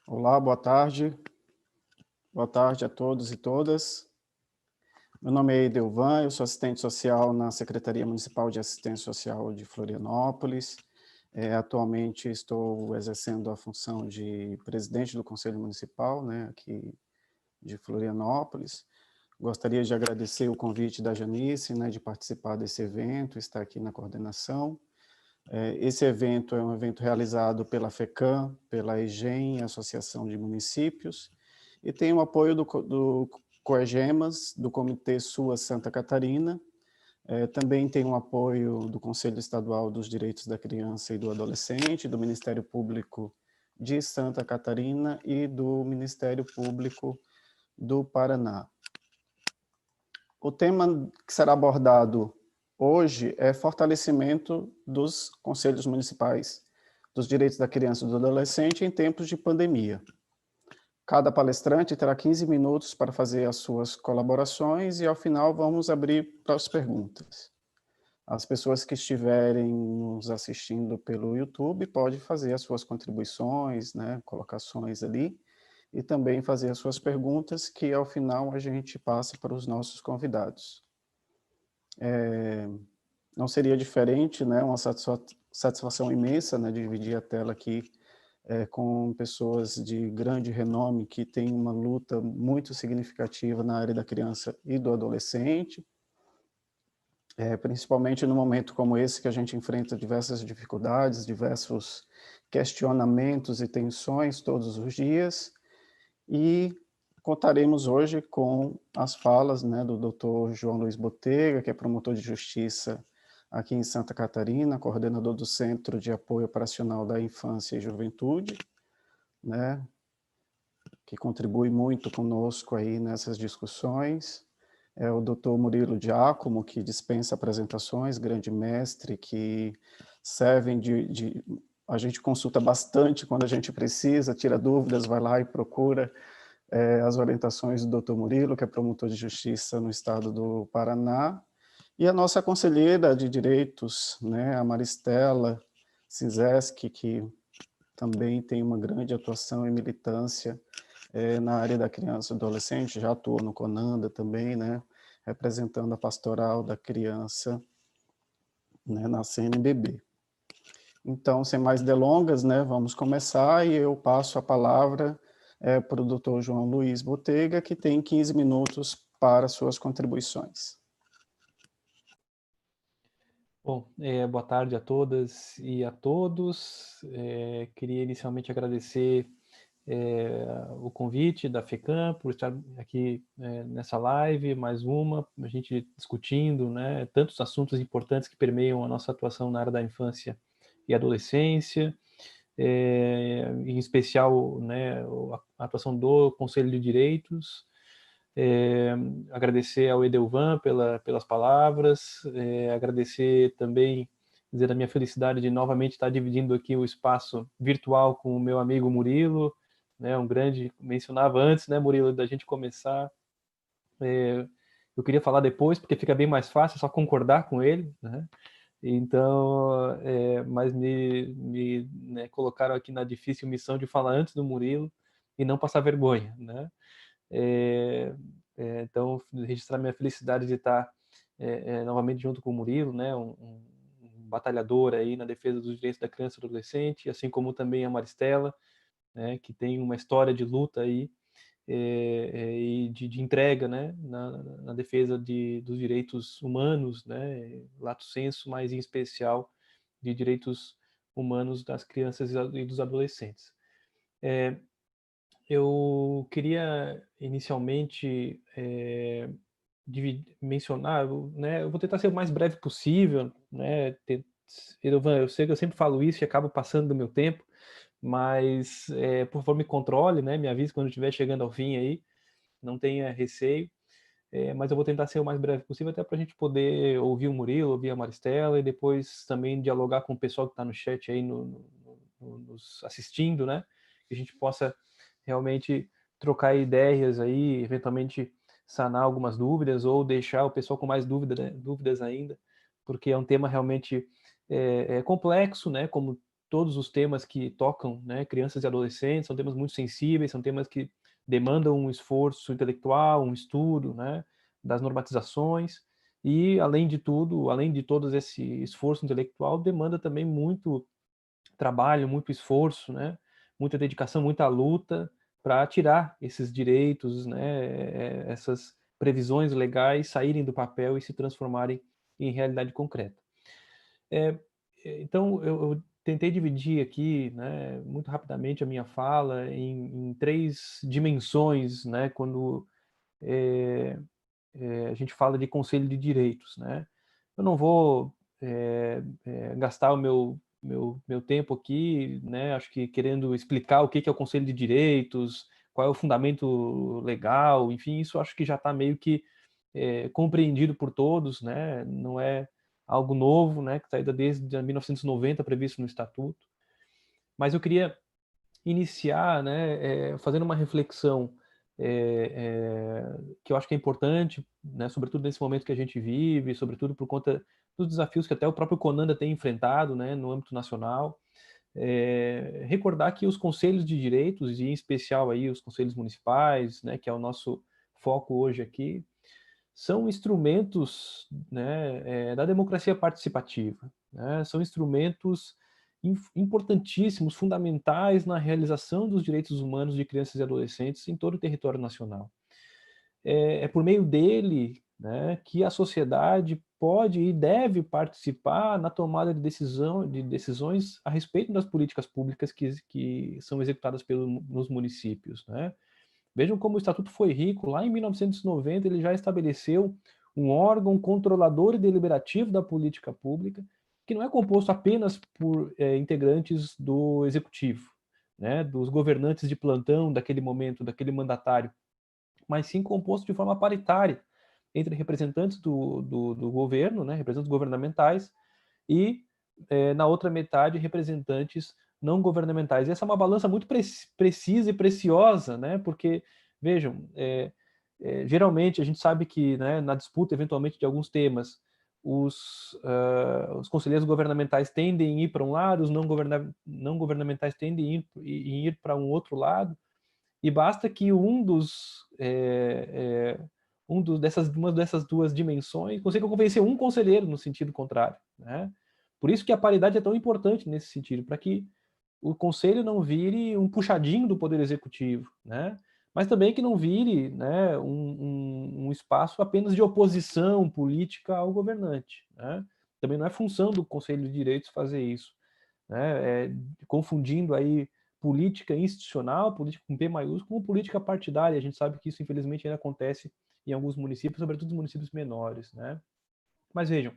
Olá, boa tarde. Boa tarde a todos e todas. Meu nome é Edelvan, eu sou assistente social na Secretaria Municipal de Assistência Social de Florianópolis. Atualmente estou exercendo a função de presidente do Conselho Municipal, né, aqui de Florianópolis. Gostaria de agradecer o convite da Janice, né, de participar desse evento, estar aqui na coordenação. Esse evento é um evento realizado pela FECAM, pela EGEM, Associação de Municípios, e tem o apoio do COEGEMAS, do Comitê SUAS Santa Catarina. Também tem o apoio do Conselho Estadual dos Direitos da Criança e do Adolescente, do Ministério Público de Santa Catarina e do Ministério Público do Paraná. O tema que será abordado hoje é fortalecimento dos conselhos municipais dos direitos da criança e do adolescente em tempos de pandemia. Cada palestrante terá 15 minutos para fazer as suas colaborações e, ao final, vamos abrir para as perguntas. As pessoas que estiverem nos assistindo pelo YouTube podem fazer as suas contribuições, né, colocações ali, e também fazer as suas perguntas, que, ao final, a gente passa para os nossos convidados. Não seria diferente, né, uma satisfação imensa, né, dividir a tela aqui com pessoas de grande renome que têm uma luta muito significativa na área da criança e do adolescente, principalmente no momento como esse que a gente enfrenta diversas dificuldades, diversos questionamentos e tensões todos os dias, e contaremos hoje com as falas, né, do Dr. João Luiz Botega, que é promotor de justiça aqui em Santa Catarina, coordenador do Centro de Apoio Operacional da Infância e Juventude, né, que contribui muito conosco aí nessas discussões. É o Dr. Murilo Giacomo, que dispensa apresentações, grande mestre, que servem a gente consulta bastante quando a gente precisa, tira dúvidas, vai lá e procura as orientações do Dr. Murilo, que é promotor de justiça no estado do Paraná, e a nossa conselheira de direitos, né, a Maristela Cinzeschi, que também tem uma grande atuação e militância na área da criança e adolescente, já atua no CONANDA também, né, representando a pastoral da criança, né, na CNBB. Então, sem mais delongas, né, vamos começar, e eu passo a palavra para o Dr. João Luiz Botega, que tem 15 minutos para suas contribuições. Bom, boa tarde a todas e a todos. Queria inicialmente agradecer o convite da FECAM por estar aqui nessa live, mais uma, a gente discutindo, né, tantos assuntos importantes que permeiam a nossa atuação na área da infância e adolescência, em especial, né, a atuação do Conselho de Direitos. Agradecer ao Edelvan pelas palavras, agradecer também, dizer a minha felicidade de novamente estar dividindo aqui o espaço virtual com o meu amigo Murilo, né, um grande, mencionava antes, né, Murilo, da gente começar, eu queria falar depois, porque fica bem mais fácil, é só concordar com ele, né, então, mas né, colocaram aqui na difícil missão de falar antes do Murilo e não passar vergonha, né. Então, registrar minha felicidade de estar novamente junto com o Murilo, né, um batalhador aí na defesa dos direitos da criança e do adolescente, assim como também a Maristela, né, que tem uma história de luta aí e de entrega, né, na defesa dos direitos humanos, né, lato sensu, mas em especial de direitos humanos das crianças e dos adolescentes. Eu queria inicialmente mencionar, né, eu vou tentar ser o mais breve possível, né, Edovan, eu sei que eu sempre falo isso e acabo passando do meu tempo, mas por favor me controle, né, me avise quando estiver chegando ao fim aí, não tenha receio, mas eu vou tentar ser o mais breve possível, até para a gente poder ouvir o Murilo, ouvir a Maristela e depois também dialogar com o pessoal que está no chat aí, nos assistindo, né, que a gente possa realmente trocar ideias aí, eventualmente sanar algumas dúvidas ou deixar o pessoal com mais dúvidas ainda, porque é um tema realmente complexo, né, como todos os temas que tocam, né, crianças e adolescentes, são temas muito sensíveis, são temas que demandam um esforço intelectual, um estudo, né, das normatizações, e além de tudo, além de todo esse esforço intelectual, demanda também muito trabalho, muito esforço, né, muita dedicação, muita luta para tirar esses direitos, né, essas previsões legais saírem do papel e se transformarem em realidade concreta. Então, eu tentei dividir aqui, né, muito rapidamente a minha fala em 3 dimensões, né, quando a gente fala de conselho de direitos, né. Eu não vou gastar o meu tempo aqui, né, acho que querendo explicar o que que é o conselho de direitos, qual é o fundamento legal, enfim, isso acho que já está meio que compreendido por todos, né, não é algo novo, né, que está ainda desde 1990 previsto no Estatuto. Mas eu queria iniciar, né, fazendo uma reflexão que eu acho que é importante, né, sobretudo nesse momento que a gente vive, sobretudo por conta dos desafios que até o próprio CONANDA tem enfrentado, né, no âmbito nacional. Recordar que os conselhos de direitos, e em especial aí os conselhos municipais, né, que é o nosso foco hoje aqui, são instrumentos, né, da democracia participativa, né? São instrumentos importantíssimos, fundamentais na realização dos direitos humanos de crianças e adolescentes em todo o território nacional. É por meio dele, né, que a sociedade pode e deve participar na tomada de decisões a respeito das políticas públicas que são executadas nos municípios, né? Vejam como o Estatuto foi rico. Lá em 1990, ele já estabeleceu um órgão controlador e deliberativo da política pública, que não é composto apenas por integrantes do executivo, né, dos governantes de plantão daquele momento, daquele mandatário, mas sim composto de forma paritária entre representantes do governo, né, representantes governamentais, e na outra metade representantes não governamentais. E essa é uma balança muito precisa e preciosa, né? Porque, vejam, geralmente a gente sabe que, né, na disputa eventualmente de alguns temas, os conselheiros governamentais tendem a ir para um lado, os não governamentais tendem a ir para um outro lado, e basta que uma dessas duas dimensões consiga convencer um conselheiro no sentido contrário, né? Por isso que a paridade é tão importante nesse sentido, para que o conselho não vire um puxadinho do poder executivo, né? Mas também que não vire, né, um espaço apenas de oposição política ao governante, né? Também não é função do Conselho de Direitos fazer isso, né? Confundindo aí política institucional, política com P maiúsculo, com política partidária. A gente sabe que isso, infelizmente, ainda acontece em alguns municípios, sobretudo os municípios menores, né? Mas vejam,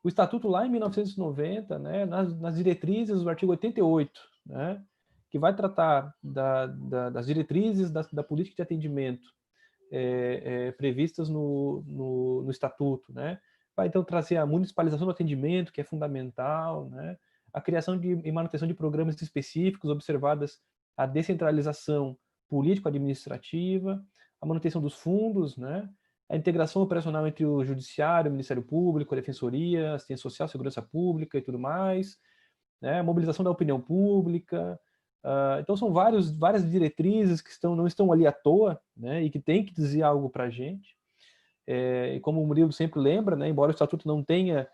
o Estatuto lá em 1990, né, nas diretrizes do artigo 88, né, que vai tratar das diretrizes da política de atendimento previstas no Estatuto, né, vai então trazer a municipalização do atendimento, que é fundamental, né, a criação e manutenção de programas específicos, observadas a descentralização político-administrativa, a manutenção dos fundos, né, a integração operacional entre o Judiciário, o Ministério Público, a Defensoria, Assistência Social, Segurança Pública e tudo mais, né, a mobilização da opinião pública. Então são várias diretrizes que não estão ali à toa, né, e que tem que dizer algo para a gente. E como o Murilo sempre lembra, né, embora o Estatuto não tenha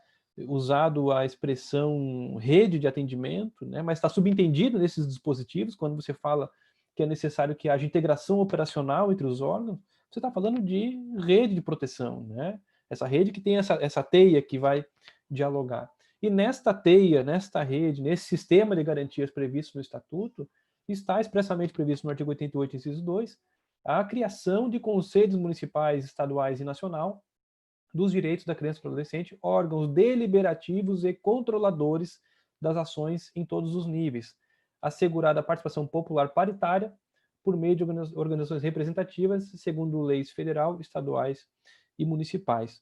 usado a expressão rede de atendimento, né, mas está subentendido nesses dispositivos, quando você fala que é necessário que haja integração operacional entre os órgãos, você está falando de rede de proteção, né? Essa rede que tem essa teia que vai dialogar. E nesta teia, nesta rede, nesse sistema de garantias previsto no Estatuto, está expressamente previsto no artigo 88, inciso 2, a criação de conselhos municipais, estaduais e nacional dos direitos da criança e do adolescente, órgãos deliberativos e controladores das ações em todos os níveis, assegurada a participação popular paritária por meio de organizações representativas, segundo leis federal, estaduais e municipais.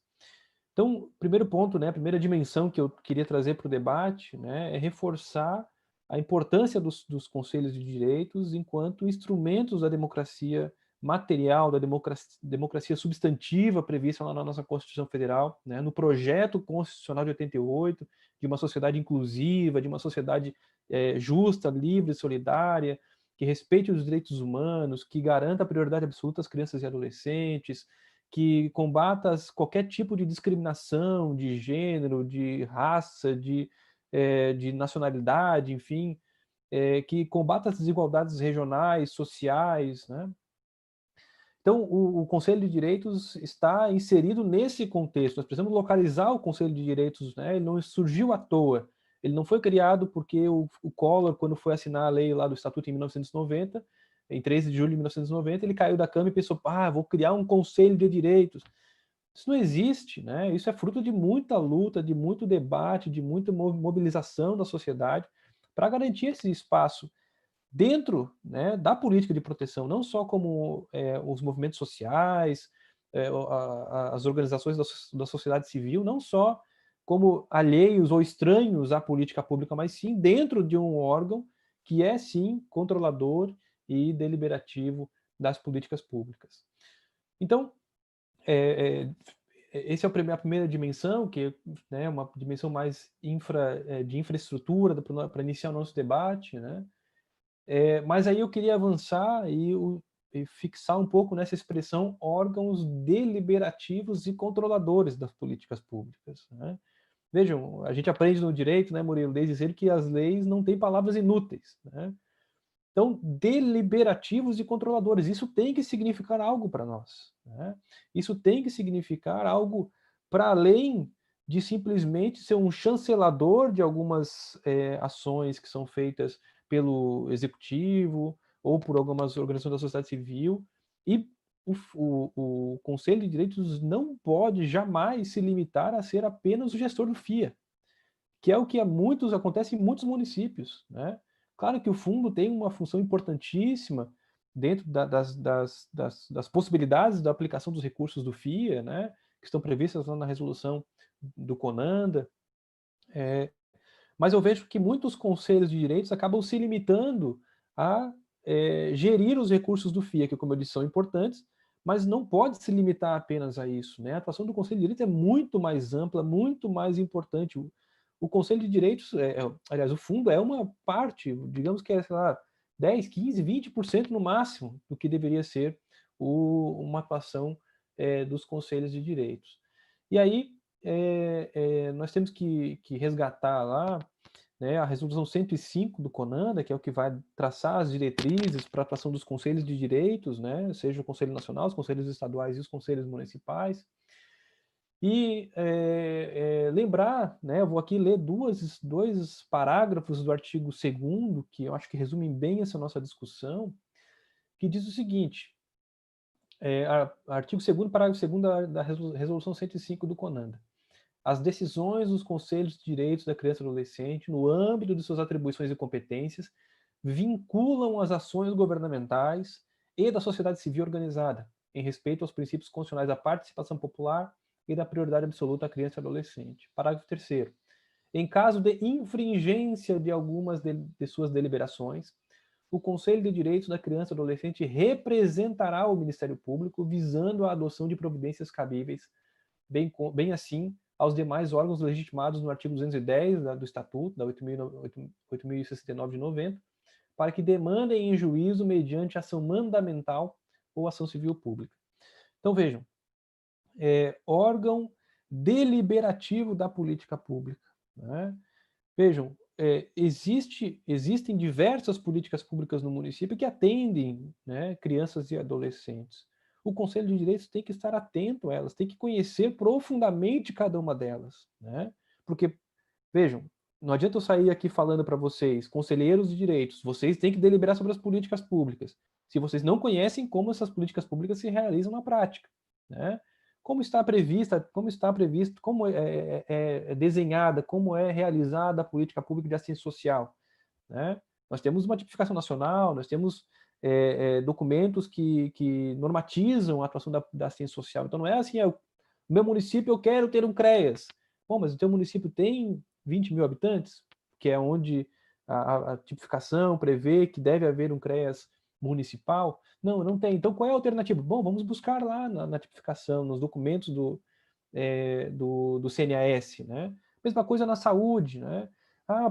Então, primeiro ponto, né, a primeira dimensão que eu queria trazer para o debate, né, é reforçar a importância dos conselhos de direitos enquanto instrumentos da democracia material, da democracia substantiva prevista lá na nossa Constituição Federal, né, no projeto constitucional de 88, de uma sociedade inclusiva, de uma sociedade justa, livre, solidária, que respeite os direitos humanos, que garanta a prioridade absoluta às crianças e adolescentes, que combata qualquer tipo de discriminação de gênero, de raça, de nacionalidade, enfim, que combata as desigualdades regionais, sociais, né? Então, o Conselho de Direitos está inserido nesse contexto. Nós precisamos localizar o Conselho de Direitos, né? Ele não surgiu à toa. Ele não foi criado porque o Collor, quando foi assinar a lei lá do Estatuto em 1990, em 13 de julho de 1990, ele caiu da cama e pensou, vou criar um Conselho de Direitos. Isso não existe, né? Isso é fruto de muita luta, de muito debate, de muita mobilização da sociedade para garantir esse espaço dentro, né, da política de proteção, não só como os movimentos sociais, as organizações da sociedade civil, não só como alheios ou estranhos à política pública, mas sim dentro de um órgão que é, sim, controlador e deliberativo das políticas públicas. Então, essa é a primeira dimensão, que é, né, uma dimensão mais de infraestrutura para iniciar o nosso debate, né? Mas aí eu queria avançar e fixar um pouco nessa expressão órgãos deliberativos e controladores das políticas públicas, né? Vejam, a gente aprende no direito, né, Murilo, desde sempre que as leis não têm palavras inúteis, né? Então, deliberativos e controladores, isso tem que significar algo para nós, né? Isso tem que significar algo para além de simplesmente ser um chancelador de algumas ações que são feitas pelo executivo ou por algumas organizações da sociedade civil, e o Conselho de Direitos não pode jamais se limitar a ser apenas o gestor do FIA, que é o que acontece em muitos municípios, né? Claro que o fundo tem uma função importantíssima dentro das possibilidades da aplicação dos recursos do FIA, né, que estão previstas lá na resolução do CONANDA, mas eu vejo que muitos conselhos de direitos acabam se limitando a gerir os recursos do FIA, que, como eu disse, são importantes, mas não pode se limitar apenas a isso, né? A atuação do Conselho de Direitos é muito mais ampla, muito mais importante. O Conselho de Direitos, aliás, o fundo é uma parte, digamos que é, sei lá, 10, 15, 20% no máximo do que deveria ser uma atuação dos Conselhos de Direitos. E aí, nós temos que resgatar lá, né, a resolução 105 do CONANDA, que é o que vai traçar as diretrizes para a atuação dos conselhos de direitos, né, seja o Conselho Nacional, os conselhos estaduais e os conselhos municipais. E lembrar, né, eu vou aqui ler dois parágrafos do artigo 2º, que eu acho que resumem bem essa nossa discussão, que diz o seguinte, artigo 2º, parágrafo 2º da resolução 105 do CONANDA. As decisões dos conselhos de direitos da criança e do adolescente, no âmbito de suas atribuições e competências, vinculam as ações governamentais e da sociedade civil organizada, em respeito aos princípios constitucionais da participação popular e da prioridade absoluta à criança e adolescente. Parágrafo 3º. Em caso de infringência de algumas de suas deliberações, o Conselho de Direitos da Criança e Adolescente representará o Ministério Público visando a adoção de providências cabíveis, bem assim aos demais órgãos legitimados no artigo 210 do Estatuto, da 8.069 de 90, para que demandem em juízo mediante ação mandamental ou ação civil pública. Então, vejam, órgão deliberativo da política pública, né? Vejam, existem diversas políticas públicas no município que atendem, né, crianças e adolescentes. O Conselho de Direitos tem que estar atento a elas, tem que conhecer profundamente cada uma delas, né? Porque, vejam, não adianta eu sair aqui falando para vocês, conselheiros de direitos, vocês têm que deliberar sobre as políticas públicas, se vocês não conhecem como essas políticas públicas se realizam na prática, né? Como está previsto, como é desenhada, como é realizada a política pública de assistência social, né? Nós temos uma tipificação nacional, nós temos documentos que normatizam a atuação da assistência social. Então não é assim, no meu município eu quero ter um CREAS. Bom, mas o teu município tem 20 mil habitantes, que é onde a tipificação prevê que deve haver um CREAS municipal. Não, não tem. Então, qual é a alternativa? Bom, vamos buscar lá na tipificação, nos documentos do CNAS, né? Mesma coisa na saúde, né?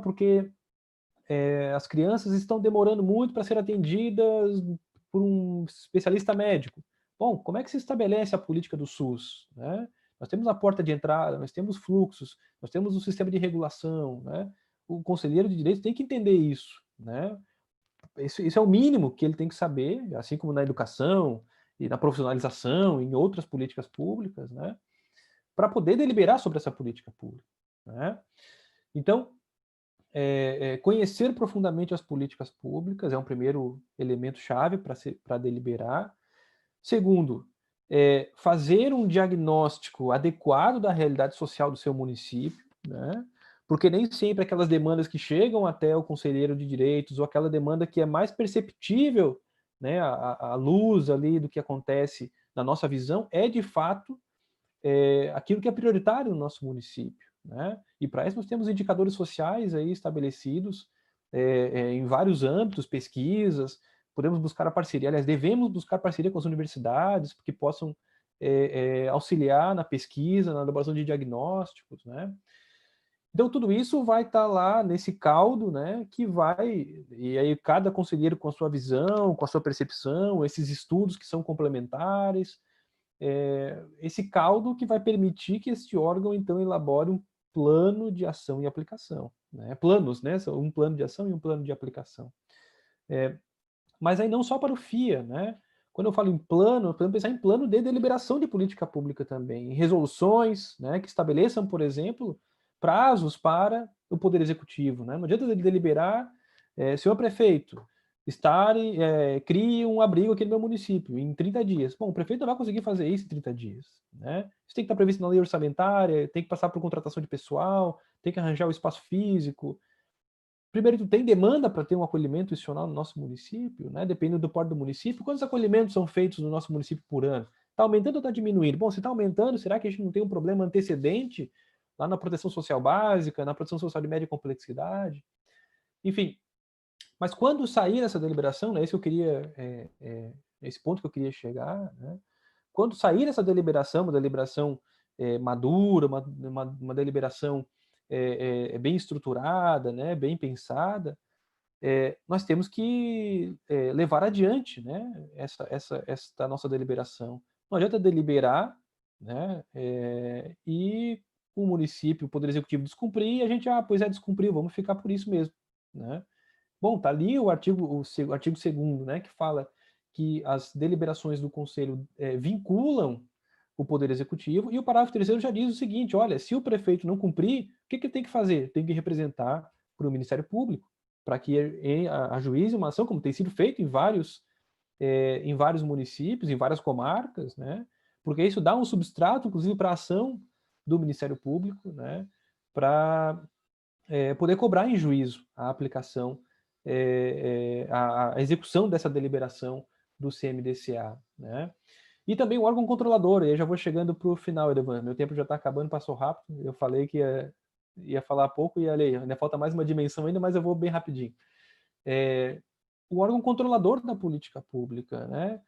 Porque as crianças estão demorando muito para ser atendidas por um especialista médico. Bom, como é que se estabelece a política do SUS, né? Nós temos a porta de entrada, nós temos fluxos, nós temos um sistema de regulação, né? O conselheiro de direito tem que entender isso, né? Isso é o mínimo que ele tem que saber, assim como na educação e na profissionalização, em outras políticas públicas, né? Para poder deliberar sobre essa política pública, né? Então, conhecer profundamente as políticas públicas é um primeiro elemento chave para deliberar. Segundo, fazer um diagnóstico adequado da realidade social do seu município, né? Porque nem sempre aquelas demandas que chegam até o conselheiro de direitos, ou aquela demanda que é mais perceptível, né, a luz ali do que acontece na nossa visão, é de fato aquilo que é prioritário no nosso município, né? E para isso nós temos indicadores sociais aí estabelecidos em vários âmbitos, pesquisas, podemos buscar a parceria, aliás, devemos buscar parceria com as universidades, que possam auxiliar na pesquisa, na elaboração de diagnósticos, né? Então, tudo isso vai estar lá nesse caldo, né, que vai, e aí cada conselheiro com a sua visão, com a sua percepção, esses estudos que são complementares, esse caldo que vai permitir que este órgão, então, elabore um plano de ação e aplicação, né? Planos, né? Um plano de ação e um plano de aplicação. Mas aí não só para o FIA, né? Quando eu falo em plano, podemos pensar em plano de deliberação de política pública também, em resoluções, né, que estabeleçam, por exemplo, prazos para o Poder Executivo, né? Não adianta ele deliberar, senhor prefeito, crie um abrigo aqui no meu município em 30 dias. Bom, o prefeito não vai conseguir fazer isso em 30 dias, né? Isso tem que estar previsto na lei orçamentária, tem que passar por contratação de pessoal, tem que arranjar o espaço físico. Primeiro, tu tem demanda para ter um acolhimento institucional no nosso município, né? Dependendo do porte do município. Quantos acolhimentos são feitos no nosso município por ano? Está aumentando ou está diminuindo? Bom, se está aumentando, será que a gente não tem um problema antecedente lá na proteção social básica, na proteção social de média complexidade? Enfim, mas quando sair essa deliberação, né, esse ponto que eu queria chegar, né? Quando sair essa deliberação, uma deliberação madura, uma deliberação bem estruturada, né, bem pensada, nós temos que levar adiante, né, esta nossa deliberação. Não adianta deliberar, né, e o município, o Poder Executivo descumprir, e a gente, pois descumpriu, vamos ficar por isso mesmo, né? Bom, tá ali o artigo 2º, né, que fala que as deliberações do Conselho vinculam o Poder Executivo, e o parágrafo 3º já diz o seguinte: olha, se o prefeito não cumprir, o que ele tem que fazer? Tem que representar para o Ministério Público, para que ajuize uma ação, como tem sido feito em vários municípios, em várias comarcas, né? Porque isso dá um substrato, inclusive, para a ação do Ministério Público, né? Para poder cobrar em juízo a aplicação, a execução dessa deliberação do CMDCA, né? E também o órgão controlador, e eu já vou chegando para o final, Edevan, meu tempo já está acabando, passou rápido, eu falei que ia falar pouco e ainda falta mais uma dimensão ainda, mas eu vou bem rapidinho. O órgão controlador da política pública, né?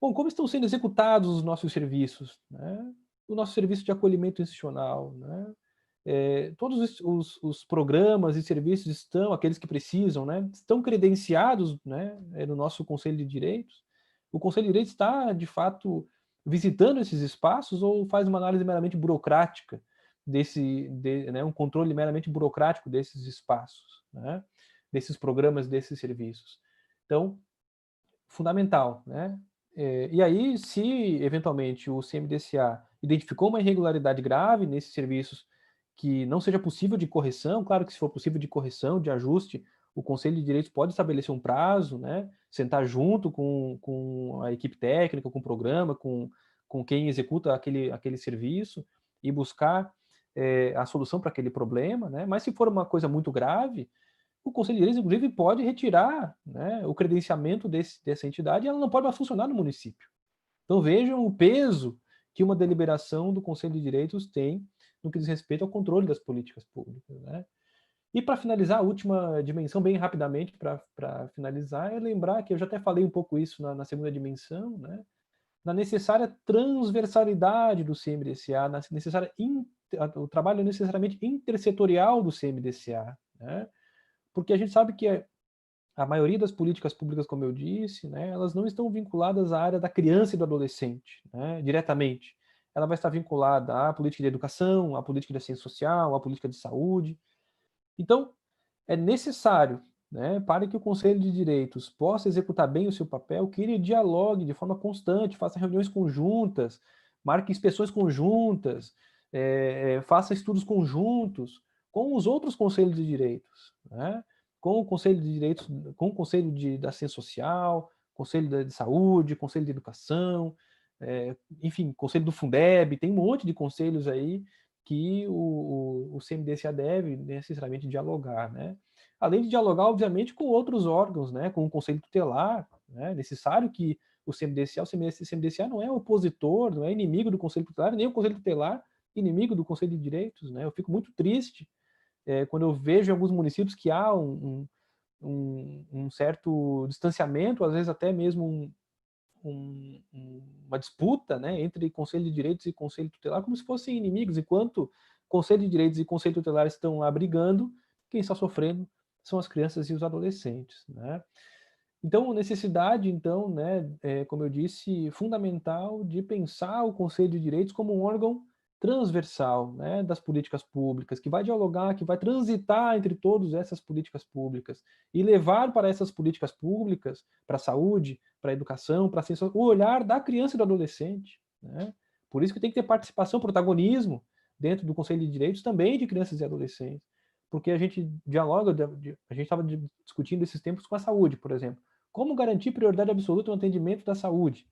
Bom, como estão sendo executados os nossos serviços, né? O nosso serviço de acolhimento institucional, né? Todos os programas e serviços estão, aqueles que precisam, né, estão credenciados, né, no nosso Conselho de Direitos. O Conselho de Direitos está, de fato, visitando esses espaços ou faz uma análise meramente burocrática né, um controle meramente burocrático desses espaços, né, desses programas, desses serviços. Então, fundamental, né? E aí, se eventualmente o CMDCA identificou uma irregularidade grave nesses serviços que não seja possível de correção, claro que se for possível de correção, de ajuste, o Conselho de Direitos pode estabelecer um prazo, né? Sentar junto com a equipe técnica, com o programa, com quem executa aquele serviço e buscar a solução para aquele problema, né? Mas se for uma coisa muito grave, o Conselho de Direitos, inclusive, pode retirar, né, o credenciamento dessa entidade e ela não pode mais funcionar no município. Então vejam o peso que uma deliberação do Conselho de Direitos tem no que diz respeito ao controle das políticas públicas, né? E para finalizar, a última dimensão, bem rapidamente, para finalizar, é lembrar que eu já até falei um pouco isso na segunda dimensão, né? Na necessária transversalidade do CMDCA, o trabalho necessariamente intersetorial do CMDCA, né? porque a gente sabe que a maioria das políticas públicas, como eu disse, né, elas não estão vinculadas à área da criança e do adolescente, né, diretamente. Ela vai estar vinculada à política de educação, à política de assistência social, à política de saúde. Então, é necessário, né, para que o Conselho de Direitos possa executar bem o seu papel, que ele dialogue de forma constante, faça reuniões conjuntas, marque inspeções conjuntas, faça estudos conjuntos com os outros conselhos de direitos, né? Com o Conselho de Direitos, com o Conselho da Assistência Social, Conselho de Saúde, Conselho de Educação, enfim, Conselho do Fundeb, tem um monte de conselhos aí que o CMDCA deve necessariamente dialogar, né? Além de dialogar, obviamente, com outros órgãos, né? Com o Conselho Tutelar, né? É necessário que o CMDCA não é opositor, não é inimigo do Conselho Tutelar, nem o Conselho Tutelar inimigo do Conselho de Direitos, né? Eu fico muito triste quando eu vejo em alguns municípios que há um certo distanciamento, às vezes até mesmo uma disputa, né, entre Conselho de Direitos e Conselho Tutelar, como se fossem inimigos, enquanto Conselho de Direitos e Conselho Tutelar estão lá brigando, quem está sofrendo são as crianças e os adolescentes, né? Então, necessidade, então, né, como eu disse, fundamental de pensar o Conselho de Direitos como um órgão transversal, né, das políticas públicas, que vai dialogar, que vai transitar entre todas essas políticas públicas e levar para essas políticas públicas, para a saúde, para a educação, para a ciência, o olhar da criança e do adolescente, né? Por isso que tem que ter participação, protagonismo dentro do Conselho de Direitos também de crianças e adolescentes, porque a gente dialoga, a gente estava discutindo esses tempos com a saúde, por exemplo. Como garantir prioridade absoluta no atendimento da saúde,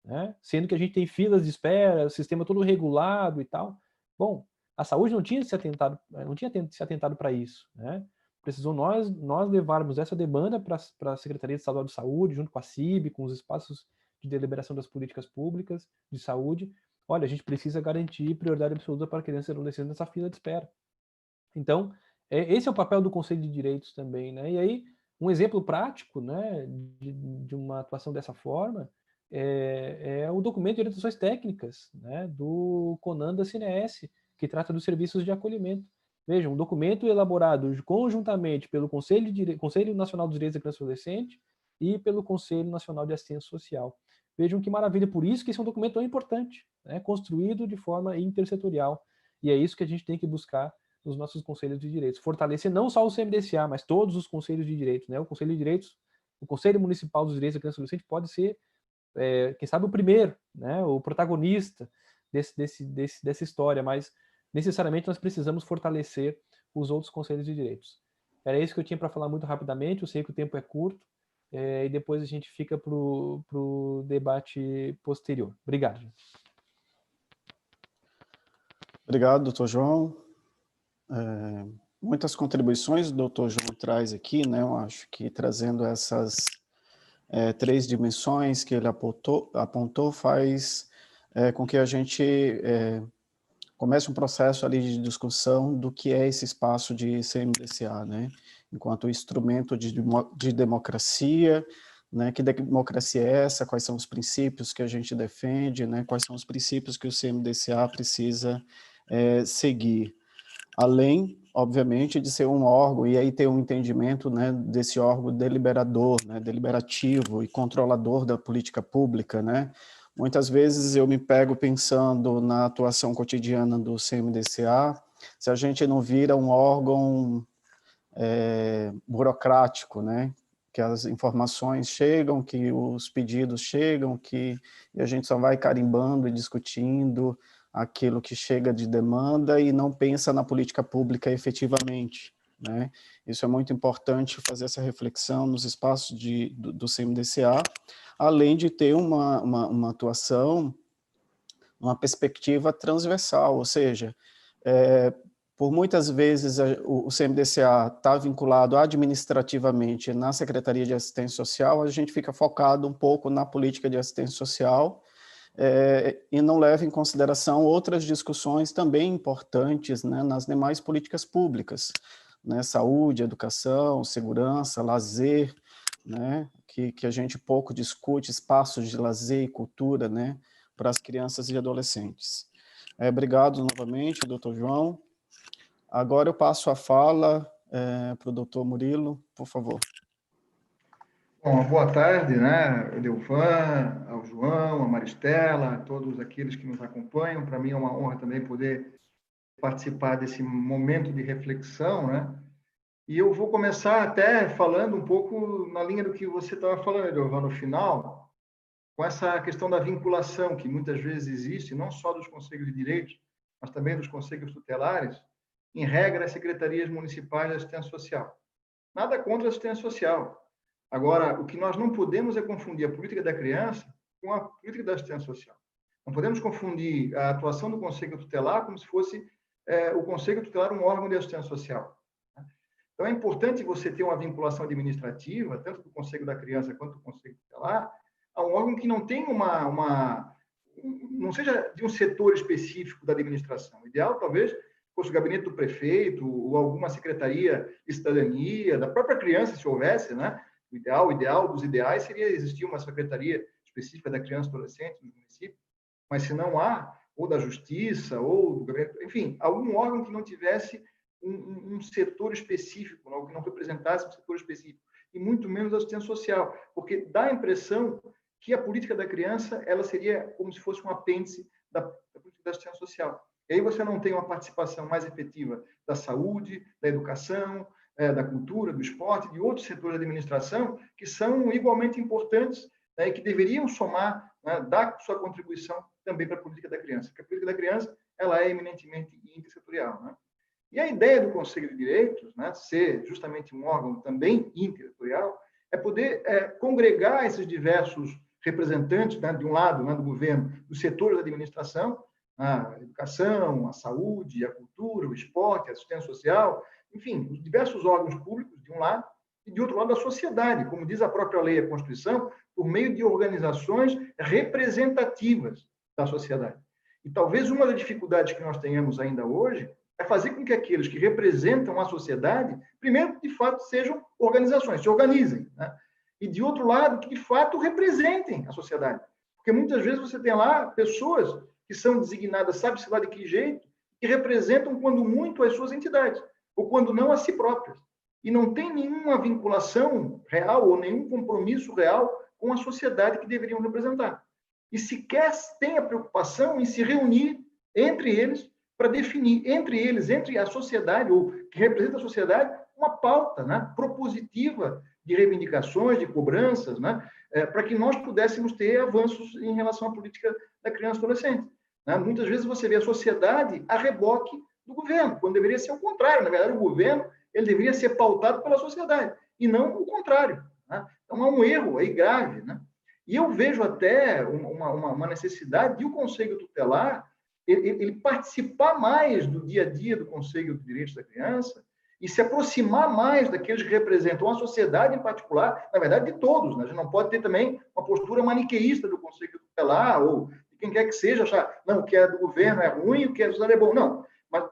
né? Sendo que a gente tem filas de espera, o sistema todo regulado e tal. Bom, a saúde não tinha se atentado para isso, né? Precisou nós levarmos essa demanda para a Secretaria Estadual de Saúde, junto com a CIB, com os espaços de deliberação das políticas públicas de saúde. Olha, a gente precisa garantir prioridade absoluta para crianças e adolescentes nessa fila de espera. Então, esse é o papel do Conselho de Direitos também, né? E aí, um exemplo prático, né, de uma atuação dessa forma é o documento de orientações técnicas, né, do CONAN da CNS, que trata dos serviços de acolhimento. Vejam, um documento elaborado conjuntamente pelo Conselho Nacional dos Direitos da Criança e Adolescente e pelo Conselho Nacional de Assistência Social. Vejam que maravilha, por isso que esse é um documento tão importante, né, construído de forma intersetorial. E é isso que a gente tem que buscar nos nossos conselhos de direitos. Fortalecer não só o CMDCA, mas todos os conselhos de direitos, né? O Conselho de Direitos, o Conselho Municipal dos Direitos da Criança e Adolescente pode ser, quem sabe, o primeiro, né? O protagonista dessa história, mas necessariamente nós precisamos fortalecer os outros conselhos de direitos. Era isso que eu tinha para falar muito rapidamente, eu sei que o tempo é curto, e depois a gente fica para o debate posterior. Obrigado. Obrigado, doutor João. Muitas contribuições o doutor João traz aqui, né? Eu acho que trazendo essas três dimensões que ele apontou faz com que a gente comece um processo ali de discussão do que é esse espaço de CMDCA, né? Enquanto instrumento de democracia, né? Que democracia é essa? Quais são os princípios que a gente defende, né? Quais são os princípios que o CMDCA precisa seguir? Além, obviamente, de ser um órgão, e aí ter um entendimento, né, desse órgão deliberador, né, deliberativo e controlador da política pública, né? Muitas vezes eu me pego pensando na atuação cotidiana do CMDCA, se a gente não vira um órgão burocrático, né? Que as informações chegam, que os pedidos chegam, e a gente só vai carimbando e discutindo aquilo que chega de demanda e não pensa na política pública efetivamente, né? Isso é muito importante, fazer essa reflexão nos espaços do CMDCA, além de ter uma atuação, uma perspectiva transversal, ou seja, por muitas vezes o CMDCA está vinculado administrativamente na Secretaria de Assistência Social, a gente fica focado um pouco na política de assistência social, e não leva em consideração outras discussões também importantes, né, nas demais políticas públicas, né, saúde, educação, segurança, lazer, né, que a gente pouco discute, espaços de lazer e cultura, né, para as crianças e adolescentes. Obrigado novamente, doutor João. Agora eu passo a fala para o doutor Murilo, por favor. Bom, boa tarde, né, Edelvan, ao João, a Maristela, a todos aqueles que nos acompanham. Para mim é uma honra também poder participar desse momento de reflexão, né? E eu vou começar até falando um pouco na linha do que você estava falando, Edelvan, no final, com essa questão da vinculação que muitas vezes existe, não só dos conselhos de direitos, mas também dos conselhos tutelares, em regra, as secretarias municipais de assistência social. Nada contra a assistência social. Agora, o que nós não podemos é confundir a política da criança com a política da assistência social. Não podemos confundir a atuação do Conselho Tutelar como se fosse o Conselho Tutelar um órgão de assistência social. Então, é importante você ter uma vinculação administrativa, tanto do Conselho da Criança quanto do Conselho Tutelar, a um órgão que não tem não seja de um setor específico da administração. O ideal, talvez, fosse o gabinete do prefeito ou alguma secretaria de cidadania, da própria criança, se houvesse, né? O ideal dos ideais seria existir uma secretaria específica da criança e adolescente no município, mas se não há, ou da justiça, ou do gabinete, enfim, algum órgão que não tivesse um setor específico, não, que não representasse um setor específico, e muito menos a assistência social, porque dá a impressão que a política da criança ela seria como se fosse um apêndice da política da assistência social. E aí você não tem uma participação mais efetiva da saúde, da educação, da cultura, do esporte, de outros setores da administração que são igualmente importantes, né, e que deveriam somar, né, dar sua contribuição também para a política da criança. Porque a política da criança ela é eminentemente intersetorial, né? E a ideia do Conselho de Direitos, né, ser justamente um órgão também intersetorial, é poder congregar esses diversos representantes, né, de um lado, né, do governo, dos setores da administração, a educação, a saúde, a cultura, o esporte, a assistência social, enfim, os diversos órgãos públicos, de um lado, e de outro lado, a sociedade, como diz a própria lei e a Constituição, por meio de organizações representativas da sociedade. E talvez uma das dificuldades que nós tenhamos ainda hoje é fazer com que aqueles que representam a sociedade, primeiro, de fato, sejam organizações, se organizem, né? E, de outro lado, que, de fato, representem a sociedade. Porque, muitas vezes, você tem lá pessoas que são designadas, sabe-se lá de que jeito, que representam, quando muito, as suas entidades, ou, quando não, a si próprias. E não tem nenhuma vinculação real ou nenhum compromisso real com a sociedade que deveriam representar. E sequer tem a preocupação em se reunir entre eles para definir entre a sociedade, ou que representa a sociedade, uma pauta, né, propositiva de reivindicações, de cobranças, né, para que nós pudéssemos ter avanços em relação à política da criança e adolescente. Né? Muitas vezes você vê a sociedade a reboque do governo, quando deveria ser o contrário. Na verdade, o governo ele deveria ser pautado pela sociedade, e não o contrário. Né? Então, há um erro aí grave. Né? E eu vejo até uma necessidade de o Conselho Tutelar ele participar mais do dia a dia do Conselho de Direitos da Criança e se aproximar mais daqueles que representam a sociedade em particular, na verdade, de todos. Né? A gente não pode ter também uma postura maniqueísta do Conselho Tutelar ou de quem quer que seja, achar, não, o que é do governo é ruim, o que é do cidadão é bom. Não, mas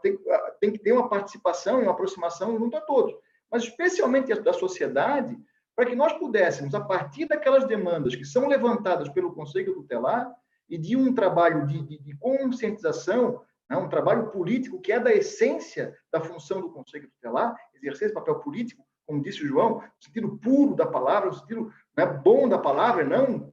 tem que ter uma participação e uma aproximação junto a todos, mas especialmente da sociedade, para que nós pudéssemos, a partir daquelas demandas que são levantadas pelo Conselho Tutelar e de um trabalho de conscientização, né, um trabalho político que é da essência da função do Conselho Tutelar, exercer esse papel político, como disse o João, no sentido puro da palavra, no sentido, né, bom da palavra, não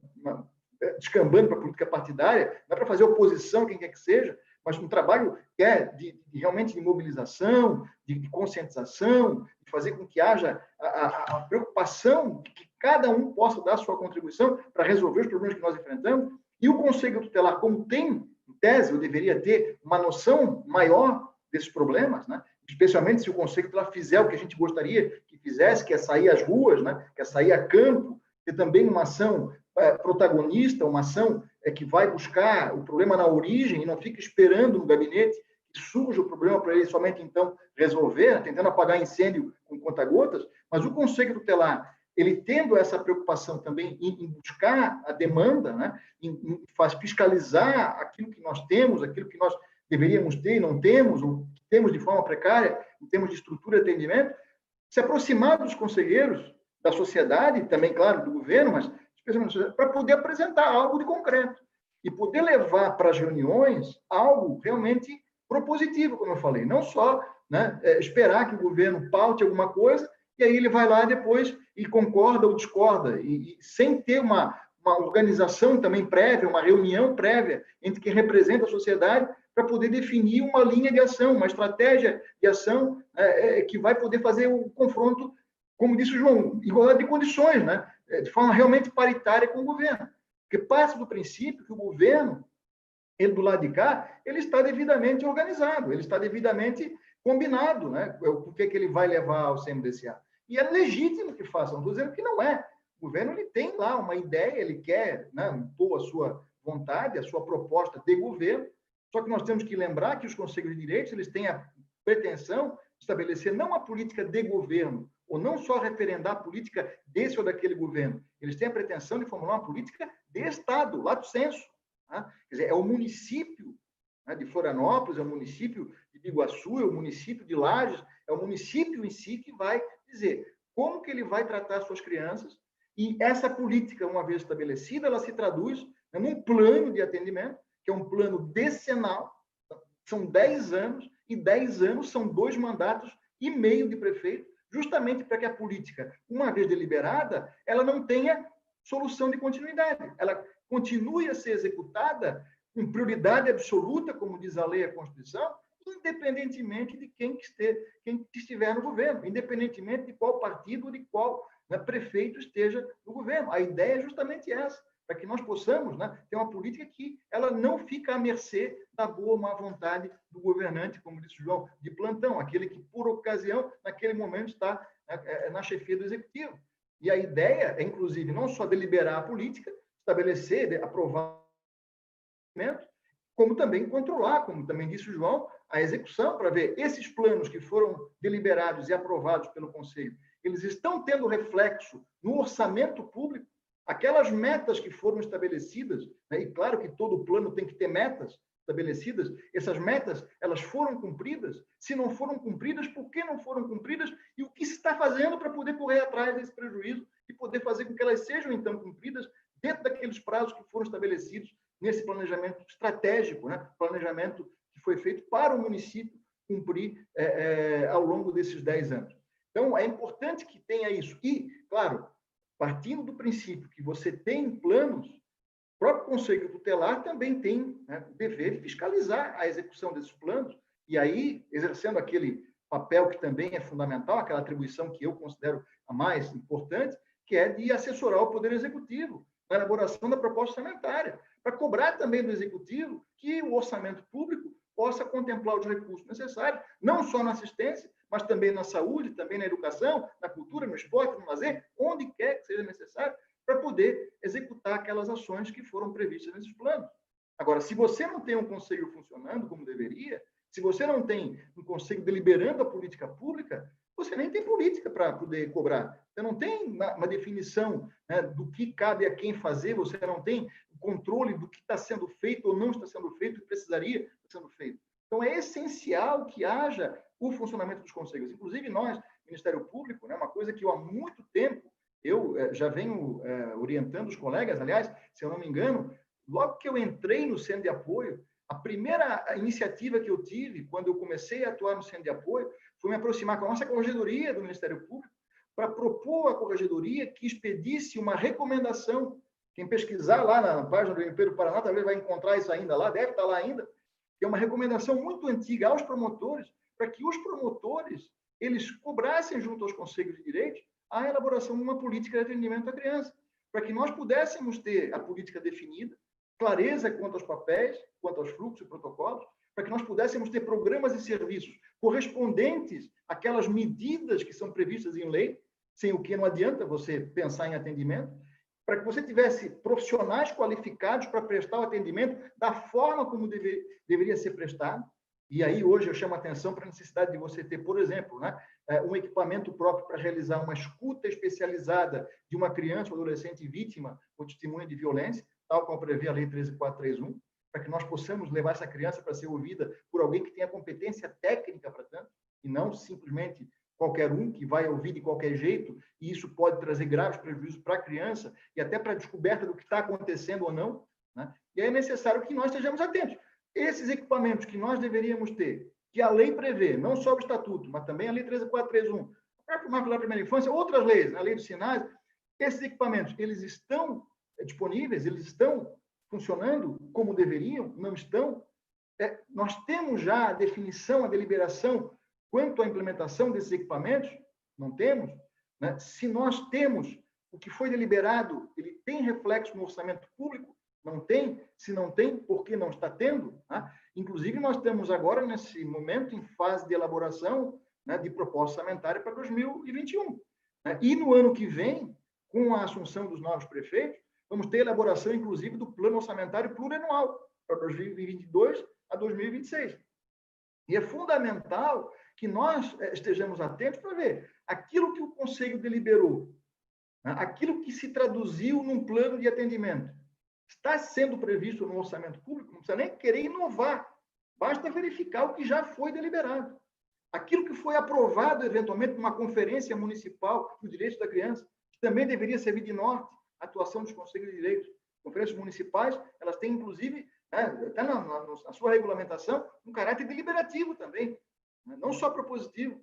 descambando para a política partidária, não é para fazer oposição a quem quer que seja, mas um trabalho que é realmente de mobilização, de conscientização, de fazer com que haja a preocupação de que cada um possa dar a sua contribuição para resolver os problemas que nós enfrentamos. E o Conselho Tutelar, como tem, em tese, eu deveria ter uma noção maior desses problemas, né? Especialmente se o Conselho Tutelar fizer o que a gente gostaria que fizesse, que é sair às ruas, né? Que é sair a campo, ter também uma ação protagonista, uma ação que vai buscar o problema na origem e não fica esperando no gabinete que surja o problema para ele somente então resolver, tentando apagar incêndio com conta-gotas. Mas o Conselho Tutelar, ele tendo essa preocupação também em buscar a demanda, né, em fiscalizar aquilo que nós temos, aquilo que nós deveríamos ter e não temos, ou temos de forma precária, em termos de estrutura de atendimento, se aproximar dos conselheiros, da sociedade, também, claro, do governo, mas especialmente para poder apresentar algo de concreto e poder levar para as reuniões algo realmente propositiva, como eu falei, não só, né, esperar que o governo paute alguma coisa e aí ele vai lá depois e concorda ou discorda, e sem ter uma organização também prévia, uma reunião prévia entre quem representa a sociedade para poder definir uma linha de ação, uma estratégia de ação que vai poder fazer o confronto, como disse o João, igualdade de condições, né? De forma realmente paritária com o governo. Porque parte do princípio que o governo, ele do lado de cá, ele está devidamente organizado, ele está devidamente combinado, né? O que ele vai levar ao CMDCA. E é legítimo que faça, não estou dizendo que não é. O governo ele tem lá uma ideia, ele quer, né, impor a sua vontade, a sua proposta de governo, só que nós temos que lembrar que os conselhos de direitos eles têm a pretensão de estabelecer não a política de governo, ou não só referendar a política desse ou daquele governo, eles têm a pretensão de formular uma política de Estado, lato sensu. Tá? Quer dizer, é o município, né, de Florianópolis, é o município de Biguaçu, é o município de Lages, é o município em si que vai dizer como que ele vai tratar suas crianças, e essa política, uma vez estabelecida, ela se traduz, né, num plano de atendimento, que é um plano decenal, são 10 anos, e 10 anos são 2 mandatos e meio de prefeito, justamente para que a política, uma vez deliberada, ela não tenha solução de continuidade. Ela continue a ser executada com prioridade absoluta, como diz a lei e a Constituição, independentemente de quem estiver no governo, independentemente de qual partido ou de qual, né, prefeito esteja no governo. A ideia é justamente essa, para que nós possamos, né, ter uma política que ela não fica à mercê da boa ou má vontade do governante, como disse o João, de plantão, aquele que, por ocasião, naquele momento está na chefia do executivo. E a ideia é, inclusive, não só deliberar a política, estabelecer, aprovar, como também controlar, como também disse o João, a execução, para ver esses planos que foram deliberados e aprovados pelo Conselho, eles estão tendo reflexo no orçamento público, aquelas metas que foram estabelecidas, né? E claro que todo plano tem que ter metas estabelecidas, essas metas, elas foram cumpridas? Se não foram cumpridas, por que não foram cumpridas? E o que se está fazendo para poder correr atrás desse prejuízo e poder fazer com que elas sejam, então, cumpridas dentro daqueles prazos que foram estabelecidos nesse planejamento estratégico, né? Planejamento que foi feito para o município cumprir ao longo desses 10 anos. Então, é importante que tenha isso. E, claro, partindo do princípio que você tem planos, o próprio Conselho Tutelar também tem, né, o dever de fiscalizar a execução desses planos, e aí, exercendo aquele papel que também é fundamental, aquela atribuição que eu considero a mais importante, que é de assessorar o Poder Executivo na elaboração da proposta orçamentária, para cobrar também do Executivo que o orçamento público possa contemplar os recursos necessários, não só na assistência, mas também na saúde, também na educação, na cultura, no esporte, no lazer, onde quer que seja necessário, para poder executar aquelas ações que foram previstas nesses planos. Agora, se você não tem um conselho funcionando como deveria, se você não tem um conselho deliberando a política pública, você nem tem política para poder cobrar. Você não tem uma definição, né, do que cabe a quem fazer, você não tem controle do que está sendo feito ou não está sendo feito, que precisaria estar sendo feito. Então, é essencial que haja o funcionamento dos conselhos. Inclusive, nós, Ministério Público, né, uma coisa que eu há muito tempo, eu já venho orientando os colegas, aliás, se eu não me engano, logo que eu entrei no Centro de Apoio, a primeira iniciativa que eu tive, quando eu comecei a atuar no Centro de Apoio, foi me aproximar com a nossa Corregedoria do Ministério Público para propor à Corregedoria que expedisse uma recomendação. Quem pesquisar lá na página do MP do Paraná, talvez vai encontrar isso ainda lá, deve estar lá ainda, que é uma recomendação muito antiga aos promotores, para que os promotores eles cobrassem junto aos conselhos de direito a elaboração de uma política de atendimento à criança, para que nós pudéssemos ter a política definida, clareza quanto aos papéis, quanto aos fluxos e protocolos, para que nós pudéssemos ter programas e serviços correspondentes àquelas medidas que são previstas em lei, sem o que não adianta você pensar em atendimento, para que você tivesse profissionais qualificados para prestar o atendimento da forma como deveria ser prestado. E aí, hoje, eu chamo a atenção para a necessidade de você ter, por exemplo, né, um equipamento próprio para realizar uma escuta especializada de uma criança ou adolescente vítima ou testemunha de violência, tal como prevê a Lei 13.431, para que nós possamos levar essa criança para ser ouvida por alguém que tenha competência técnica para tanto, e não simplesmente qualquer um que vai ouvir de qualquer jeito, e isso pode trazer graves prejuízos para a criança e até para a descoberta do que está acontecendo ou não, né? E é necessário que nós estejamos atentos. esses equipamentos que nós deveríamos ter, que a lei prevê, não só o Estatuto, mas também a Lei 13.431, o próprio Marco da Primeira Infância, outras leis, a Lei dos Sinais, esses equipamentos, eles estão disponíveis, eles estão funcionando como deveriam, não estão? Nós temos já a definição, a deliberação quanto à implementação desses equipamentos? Não temos. Né? Se nós temos o que foi deliberado, ele tem reflexo no orçamento público? Não tem? Se não tem, por que não está tendo? Né? Inclusive, nós estamos agora, nesse momento, em fase de elaboração, né, de proposta orçamentária para 2021. Né? E no ano que vem, com a assunção dos novos prefeitos, vamos ter elaboração, inclusive, do plano orçamentário plurianual para 2022 a 2026. E é fundamental que nós estejamos atentos para ver aquilo que o Conselho deliberou, né, aquilo que se traduziu num plano de atendimento, está sendo previsto no orçamento público, não precisa nem querer inovar, basta verificar o que já foi deliberado. Aquilo que foi aprovado, eventualmente, numa conferência municipal dos direitos da criança, que também deveria servir de norte à atuação dos conselhos de direitos. Conferências municipais, elas têm, inclusive, até na sua regulamentação, um caráter deliberativo também, não só propositivo.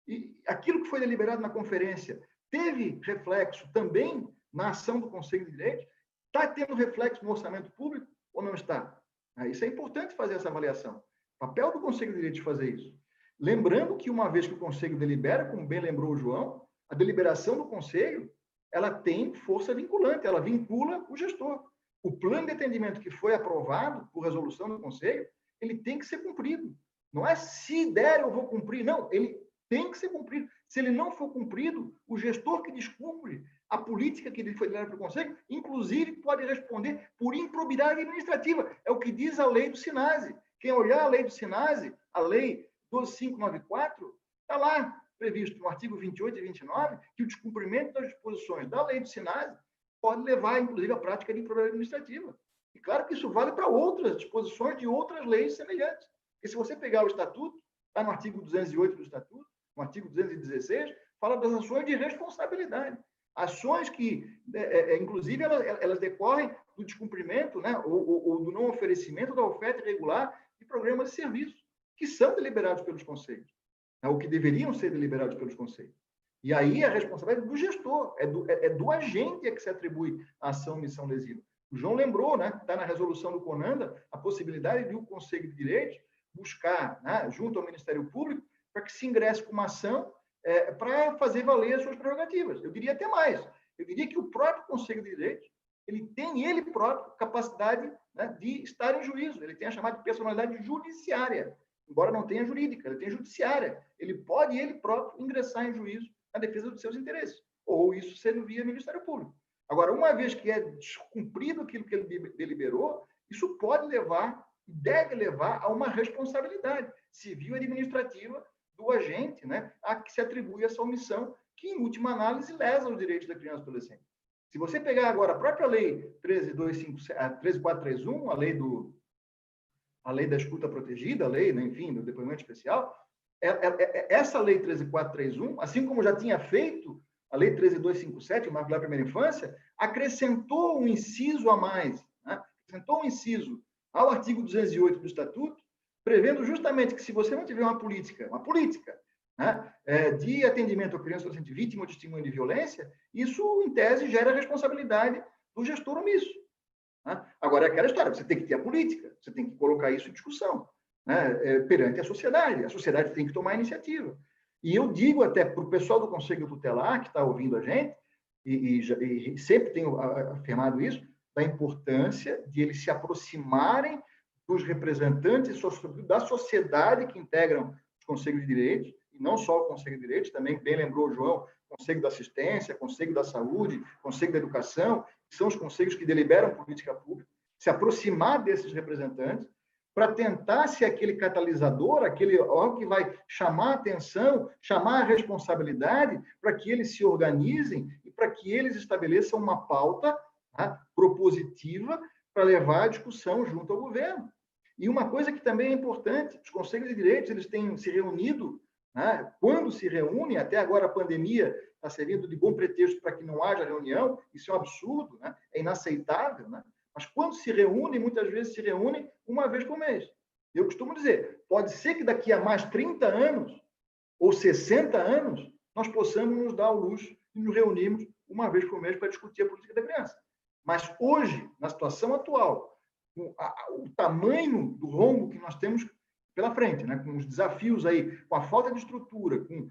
E aquilo que foi deliberado na conferência teve reflexo também na ação do Conselho de Direitos? Está tendo reflexo no orçamento público ou não está? Isso é importante fazer essa avaliação. O papel do Conselho de Direitos é fazer isso. Lembrando que, uma vez que o Conselho delibera, como bem lembrou o João, a deliberação do Conselho, ela tem força vinculante, ela vincula o gestor. O plano de atendimento que foi aprovado por resolução do Conselho, ele tem que ser cumprido. Não é se der eu vou cumprir, não, ele tem que ser cumprido. Se ele não for cumprido, o gestor que descumpre a política que foi dada pelo Conselho, inclusive pode responder por improbidade administrativa. É o que diz a lei do SINASE. Quem olhar a lei do SINASE, a lei 12594, está lá previsto no artigo 28 e 29, que o descumprimento das disposições da lei do SINASE pode levar, inclusive, à prática de improbidade administrativa. E claro que isso vale para outras disposições de outras leis semelhantes. Porque se você pegar o Estatuto, está no artigo 208 do Estatuto, no artigo 216, fala das ações de responsabilidade. Ações que, inclusive, elas decorrem do descumprimento, né, ou do não oferecimento da oferta irregular de programas de serviço, que são deliberados pelos conselhos, né, ou que deveriam ser deliberados pelos conselhos. E aí a responsabilidade é do gestor, é do agente que se atribui a ação, omissão lesiva. O João lembrou, né, está na resolução do CONANDA, a possibilidade de o Conselho de Direitos buscar, né, junto ao Ministério Público, para que se ingresse com uma ação para fazer valer as suas prerrogativas. Eu diria até mais. Eu diria que o próprio Conselho de Direitos, ele tem, ele próprio, capacidade, né, de estar em juízo. Ele tem a chamada personalidade judiciária, embora não tenha jurídica, ele tem judiciária. Ele pode, ele próprio, ingressar em juízo na defesa dos seus interesses, ou isso sendo via Ministério Público. Agora, uma vez que é descumprido aquilo que ele deliberou, isso pode levar, deve levar a uma responsabilidade civil e administrativa do agente, né, a que se atribui essa omissão, que, em última análise, lesa os direitos da criança e adolescente. Se você pegar agora a própria lei 13.431, a lei da escuta protegida, a lei, né, enfim, do depoimento especial, essa lei 13.431, assim como já tinha feito a lei 13.257, o Marco da Primeira Infância, acrescentou um inciso a mais, né? Acrescentou um inciso ao artigo 208 do Estatuto, prevendo justamente que, se você não tiver uma política, né, de atendimento à criança ou adolescente vítima ou testemunha de violência, isso, em tese, gera a responsabilidade do gestor omisso. Né? Agora, é aquela história, você tem que ter a política, você tem que colocar isso em discussão, né, perante a sociedade tem que tomar a iniciativa. E eu digo até para o pessoal do Conselho Tutelar, que está ouvindo a gente, e sempre tenho afirmado isso, da importância de eles se aproximarem dos representantes da sociedade que integram os Conselhos de Direitos, e não só o Conselho de Direitos, também, bem lembrou o João, Conselho da Assistência, Conselho da Saúde, Conselho da Educação, que são os conselhos que deliberam política pública, se aproximar desses representantes, para tentar ser aquele catalisador, aquele órgão que vai chamar a atenção, chamar a responsabilidade, para que eles se organizem e para que eles estabeleçam uma pauta, né, propositiva para levar a discussão junto ao governo. E uma coisa que também é importante, os Conselhos de Direitos, eles têm se reunido, né, quando se reúnem, até agora a pandemia está servindo de bom pretexto para que não haja reunião, isso é um absurdo, né, é inaceitável, né? Mas quando se reúnem, muitas vezes se reúnem uma vez por mês. Eu costumo dizer, pode ser que daqui a mais 30 anos ou 60 anos nós possamos nos dar ao luxo de nos reunirmos uma vez por mês para discutir a política da criança. Mas hoje, na situação atual, o tamanho do rombo que nós temos pela frente, né, com os desafios aí, com a falta de estrutura, com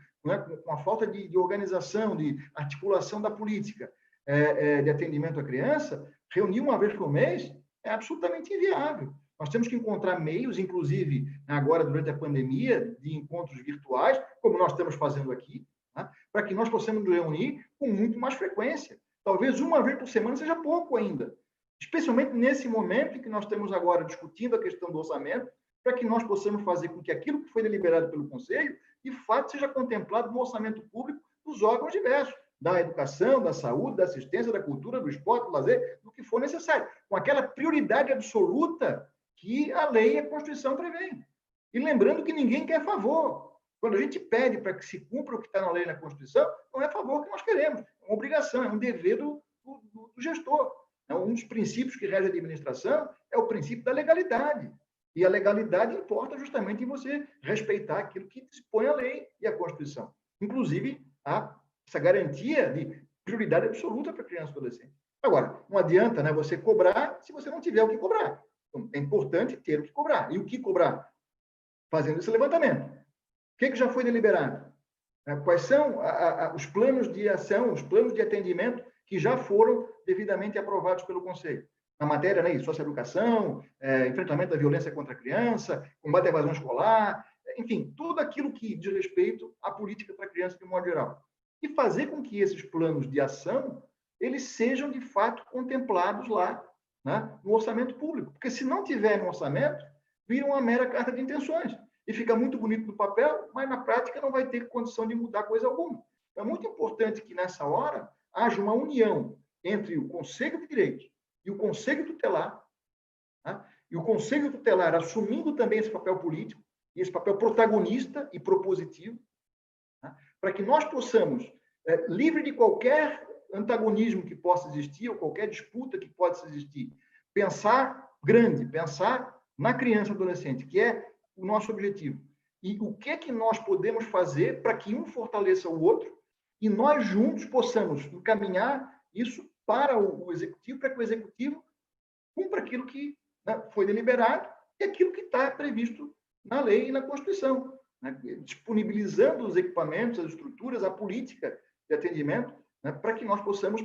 a falta de organização, de articulação da política de atendimento à criança, reunir uma vez por mês é absolutamente inviável. Nós temos que encontrar meios, inclusive agora durante a pandemia, de encontros virtuais, como nós estamos fazendo aqui, né, para que nós possamos nos reunir com muito mais frequência. Talvez uma vez por semana seja pouco ainda, especialmente nesse momento em que nós estamos agora discutindo a questão do orçamento, para que nós possamos fazer com que aquilo que foi deliberado pelo Conselho, de fato, seja contemplado no orçamento público dos órgãos diversos, da educação, da saúde, da assistência, da cultura, do esporte, do lazer, do que for necessário, com aquela prioridade absoluta que a lei e a Constituição prevêem. E lembrando que ninguém quer favor. Quando a gente pede para que se cumpra o que está na lei e na Constituição, não é favor que nós queremos, é uma obrigação, é um dever do gestor. Um dos princípios que rege a administração é o princípio da legalidade. E a legalidade importa justamente em você respeitar aquilo que dispõe a lei e a Constituição. Inclusive, essa garantia de prioridade absoluta para criança e adolescente. Agora, não adianta, né, você cobrar se você não tiver o que cobrar. Então, é importante ter o que cobrar. E o que cobrar? Fazendo esse levantamento. O que já foi deliberado? Quais são os planos de ação, os planos de atendimento que já foram devidamente aprovados pelo Conselho? Na matéria, né, socioeducação, enfrentamento da violência contra a criança, combate à evasão escolar, enfim, tudo aquilo que diz respeito à política para a criança de um modo geral. E fazer com que esses planos de ação eles sejam, de fato, contemplados lá, né, no orçamento público. Porque se não tiver no orçamento, vira uma mera carta de intenções. E fica muito bonito no papel, mas na prática não vai ter condição de mudar coisa alguma. Então, é muito importante que, nessa hora, haja uma união entre o Conselho de Direitos e o Conselho Tutelar, né? E o Conselho Tutelar assumindo também esse papel político, e esse papel protagonista e propositivo, né? Para que nós possamos, livre de qualquer antagonismo que possa existir, ou qualquer disputa que possa existir, pensar grande, pensar na criança e adolescente, que é o nosso objetivo. E o que é que nós podemos fazer para que um fortaleça o outro e nós juntos possamos encaminhar isso para o Executivo, para que o Executivo cumpra aquilo que, né, foi deliberado e aquilo que está previsto na lei e na Constituição, né, disponibilizando os equipamentos, as estruturas, a política de atendimento, né, para que nós possamos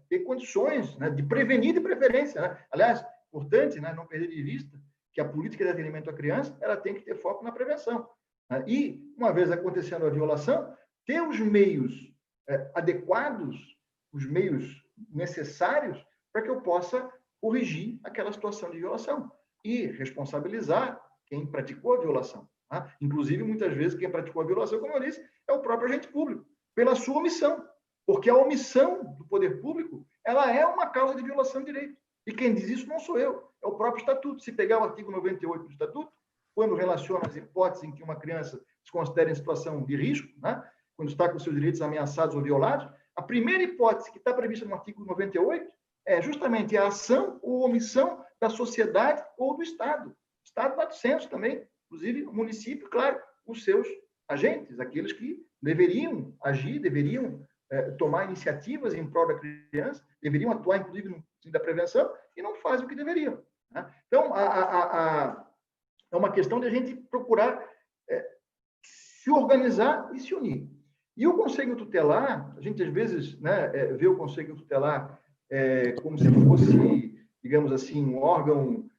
ter condições, né, de prevenir de preferência. Né? Aliás, importante, né, não perder de vista que a política de atendimento à criança ela tem que ter foco na prevenção. Né? E, uma vez acontecendo a violação, ter os meios adequados, os meios necessários para que eu possa corrigir aquela situação de violação e responsabilizar quem praticou a violação. Tá? Inclusive, muitas vezes, quem praticou a violação, como eu disse, é o próprio agente público, pela sua omissão. Porque a omissão do poder público ela é uma causa de violação de direito. E quem diz isso não sou eu, é o próprio Estatuto. Se pegar o artigo 98 do Estatuto, quando relaciona as hipóteses em que uma criança se considera em situação de risco, né? Quando está com seus direitos ameaçados ou violados, a primeira hipótese que está prevista no artigo 98 é justamente a ação ou omissão da sociedade ou do Estado. O Estado dá senso também, inclusive o município, claro, os seus agentes, aqueles que deveriam agir, deveriam tomar iniciativas em prol da criança, deveriam atuar, inclusive, no sentido da prevenção, e não fazem o que deveriam. Né? Então, é uma questão de a gente procurar se organizar e se unir. E o Conselho Tutelar, a gente, às vezes, né, vê o Conselho Tutelar como se fosse, digamos assim, um órgão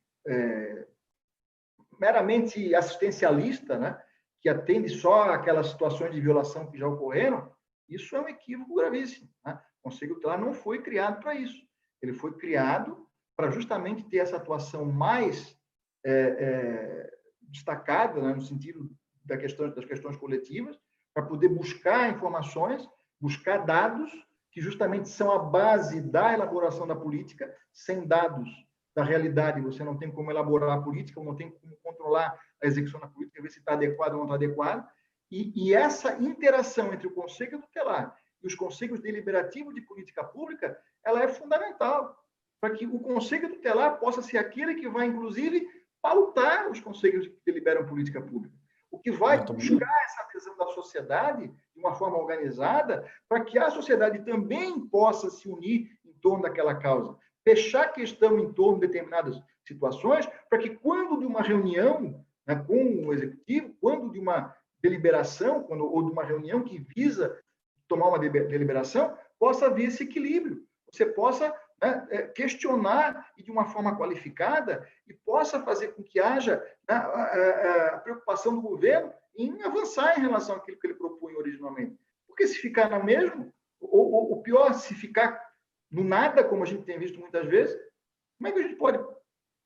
meramente assistencialista, né, que atende só aquelas situações de violação que já ocorreram. Isso é um equívoco gravíssimo. Né? O Conselho Tutelar não foi criado para isso. Ele foi criado para justamente ter essa atuação mais destacada, né, no sentido das questões coletivas, para poder buscar informações, buscar dados que justamente são a base da elaboração da política. Sem dados da realidade, você não tem como elaborar a política, ou não tem como controlar a execução da política, ver se está adequado ou não está adequado. E essa interação entre o Conselho Tutelar e os conselhos deliberativos de política pública, ela é fundamental para que o Conselho Tutelar possa ser aquele que vai, inclusive, pautar os conselhos que deliberam política pública. O que vai buscar essa adesão da sociedade de uma forma organizada, para que a sociedade também possa se unir em torno daquela causa. Fechar a questão em torno de determinadas situações, para que quando de uma reunião, né, com o executivo, quando de uma deliberação, ou de uma reunião que visa tomar uma deliberação, possa haver esse equilíbrio. Você possa, né, questionar e de uma forma qualificada e possa fazer com que haja, né, a preocupação do governo em avançar em relação àquilo que ele propunha originalmente. Porque se ficar na mesma, ou pior, se ficar no nada, como a gente tem visto muitas vezes, como é que a gente pode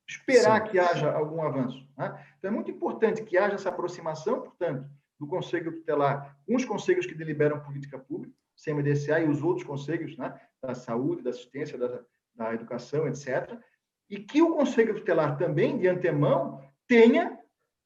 esperar que haja algum avanço, né? Então, é muito importante que haja essa aproximação, portanto, do Conselho Tutelar com os conselhos que deliberam política pública, CMDCA e os outros conselhos, né, da saúde, da assistência, da educação, etc., e que o Conselho Tutelar também, de antemão, tenha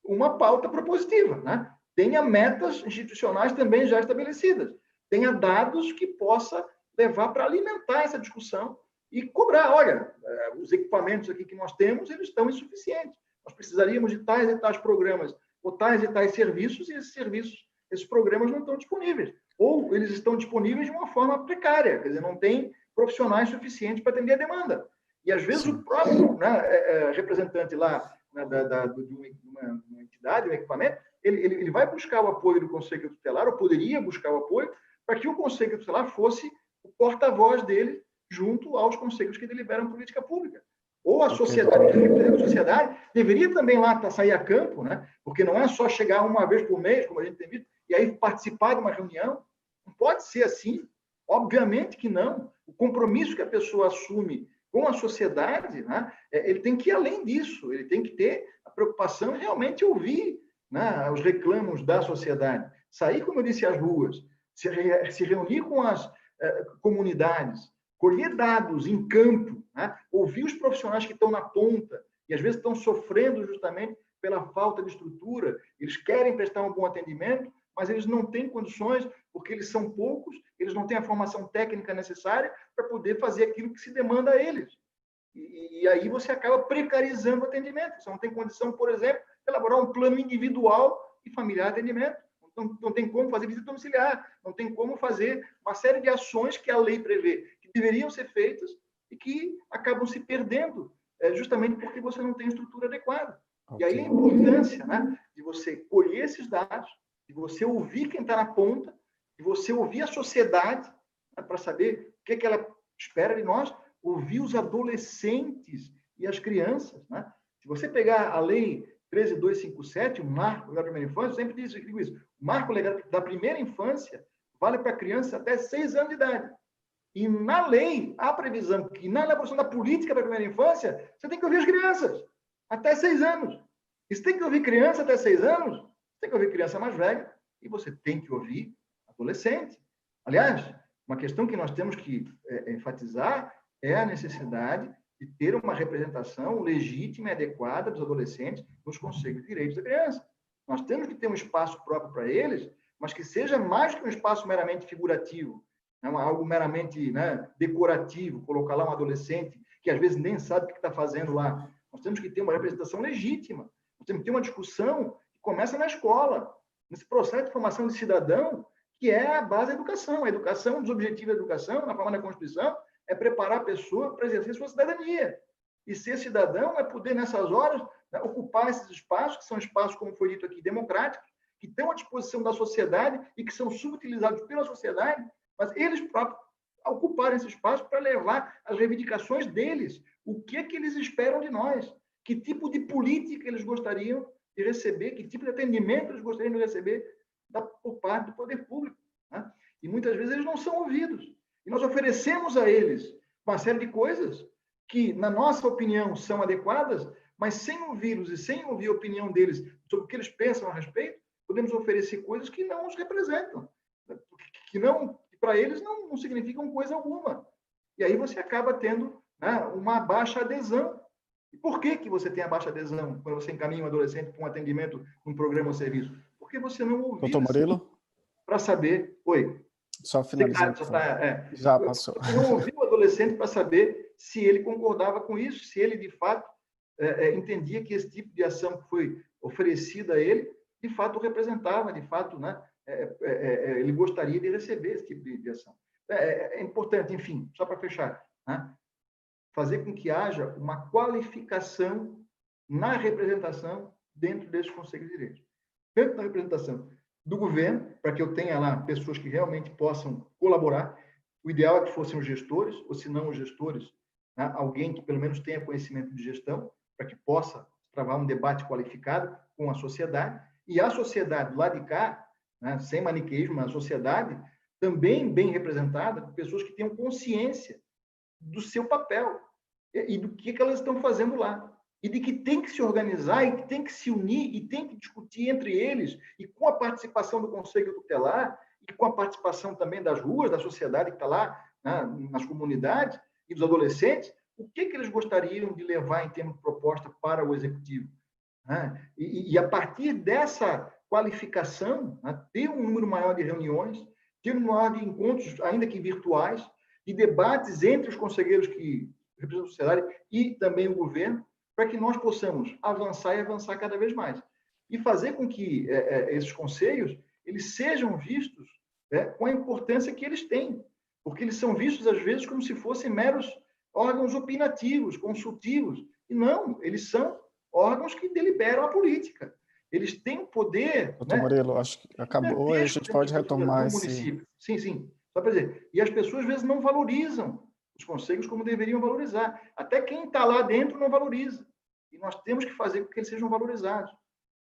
uma pauta propositiva, né? Tenha metas institucionais também já estabelecidas, tenha dados que possa levar para alimentar essa discussão e cobrar, olha, os equipamentos aqui que nós temos, eles estão insuficientes. Nós precisaríamos de tais e tais programas, ou tais e tais serviços, e esses serviços, esses programas não estão disponíveis. Ou eles estão disponíveis de uma forma precária, quer dizer, não tem profissionais suficientes para atender a demanda. E, às vezes, o próprio, né, representante lá, né, de uma entidade, um equipamento, ele vai buscar o apoio do Conselho Tutelar, ou poderia buscar o apoio, para que o Conselho Tutelar fosse o porta-voz dele junto aos conselhos que deliberam política pública. Ou a sociedade, que representa a sociedade, deveria também lá sair a campo, né? Porque não é só chegar uma vez por mês, como a gente tem visto, e aí participar de uma reunião. Não pode ser assim. Obviamente que não. O compromisso que a pessoa assume com a sociedade, né, ele tem que ir além disso. Ele tem que ter a preocupação de realmente ouvir, né, os reclamos da sociedade. Sair, como eu disse, às ruas, se reunir com as comunidades, colher dados em campo, né, ouvir os profissionais que estão na ponta e, às vezes, estão sofrendo justamente pela falta de estrutura. Eles querem prestar um bom atendimento, mas eles não têm condições, porque eles são poucos, eles não têm a formação técnica necessária para poder fazer aquilo que se demanda a eles. E aí você acaba precarizando o atendimento. Você não tem condição, por exemplo, de elaborar um plano individual e familiar de atendimento. Não tem como fazer visita domiciliar, não tem como fazer uma série de ações que a lei prevê, que deveriam ser feitas e que acabam se perdendo, justamente porque você não tem estrutura adequada. Okay. E aí a importância, né, de você colher esses dados, de você ouvir quem está na ponta, de você ouvir a sociedade, né, para saber o que ela espera de nós, ouvir os adolescentes e as crianças. Né? Se você pegar a lei 13.257, o marco legal da primeira infância, eu sempre digo isso, o marco legal da primeira infância vale para crianças até 6 anos de idade. E na lei, há previsão que na elaboração da política para a primeira infância, você tem que ouvir as crianças até 6 anos. E você tem que ouvir criança até 6 anos, você tem que ouvir criança mais velha e você tem que ouvir adolescente. Aliás, uma questão que nós temos que enfatizar é a necessidade de ter uma representação legítima e adequada dos adolescentes nos conselhos de direitos da criança. Nós temos que ter um espaço próprio para eles, mas que seja mais que um espaço meramente figurativo, não é algo meramente, né, decorativo, colocar lá um adolescente que às vezes nem sabe o que está fazendo lá. Nós temos que ter uma representação legítima, nós temos que ter uma discussão que começa na escola, nesse processo de formação de cidadão, que é a base da educação. A educação, um dos objetivos da educação, na forma da Constituição, é preparar a pessoa para exercer sua cidadania. E ser cidadão é poder, nessas horas, né, ocupar esses espaços, que são espaços, como foi dito aqui, democráticos, que estão à disposição da sociedade e que são subutilizados pela sociedade, mas eles próprios ocuparem esse espaço para levar as reivindicações deles. O que é que eles esperam de nós? Que tipo de política eles gostariam de receber? Que tipo de atendimento eles gostariam de receber por parte do poder público? Né? E muitas vezes eles não são ouvidos. E nós oferecemos a eles uma série de coisas que, na nossa opinião, são adequadas, mas sem ouvi-los e sem ouvir a opinião deles sobre o que eles pensam a respeito, podemos oferecer coisas que não os representam, que para eles não significam coisa alguma. E aí você acaba tendo, né, uma baixa adesão. E por que você tem a baixa adesão quando você encaminha um adolescente para um atendimento num programa ou serviço? Porque você não ouviu para saber... Oi. Só finalizando. Já passou. Você não ouviu o adolescente para saber se ele concordava com isso, se ele, de fato, entendia que esse tipo de ação que foi oferecida a ele, de fato, representava, de fato, né, ele gostaria de receber esse tipo de ação. É importante, enfim, só para fechar, né, fazer com que haja uma qualificação na representação dentro desses conselhos de direitos. Tanto na representação do governo, para que eu tenha lá pessoas que realmente possam colaborar. O ideal é que fossem os gestores, ou se não os gestores, né, alguém que pelo menos tenha conhecimento de gestão, para que possa travar um debate qualificado com a sociedade. E a sociedade, do lado de cá, né, sem maniqueísmo, a sociedade também bem representada, por pessoas que tenham consciência do seu papel e do que elas estão fazendo lá. E de que tem que se organizar, e que tem que se unir, e tem que discutir entre eles, e com a participação do Conselho Tutelar, e com a participação também das ruas, da sociedade que está lá, né, nas comunidades, e dos adolescentes, o que eles gostariam de levar em termos de proposta para o Executivo. Né? E a partir dessa qualificação, né, ter um número maior de reuniões, ter um número maior de encontros, ainda que virtuais, de debates entre os conselheiros que representam a sociedade e também o governo, para que nós possamos avançar e avançar cada vez mais. E fazer com que esses conselhos eles sejam vistos com a importância que eles têm, porque eles são vistos, às vezes, como se fossem meros órgãos opinativos, consultivos. E não, eles são órgãos que deliberam a política. Eles têm o poder... Doutor Murilo, acho que acabou e a gente pode retomar esse... município. Sim, sim. Só para dizer. E as pessoas, às vezes, não valorizam os conselhos como deveriam valorizar. Até quem está lá dentro não valoriza. E nós temos que fazer com que eles sejam valorizados.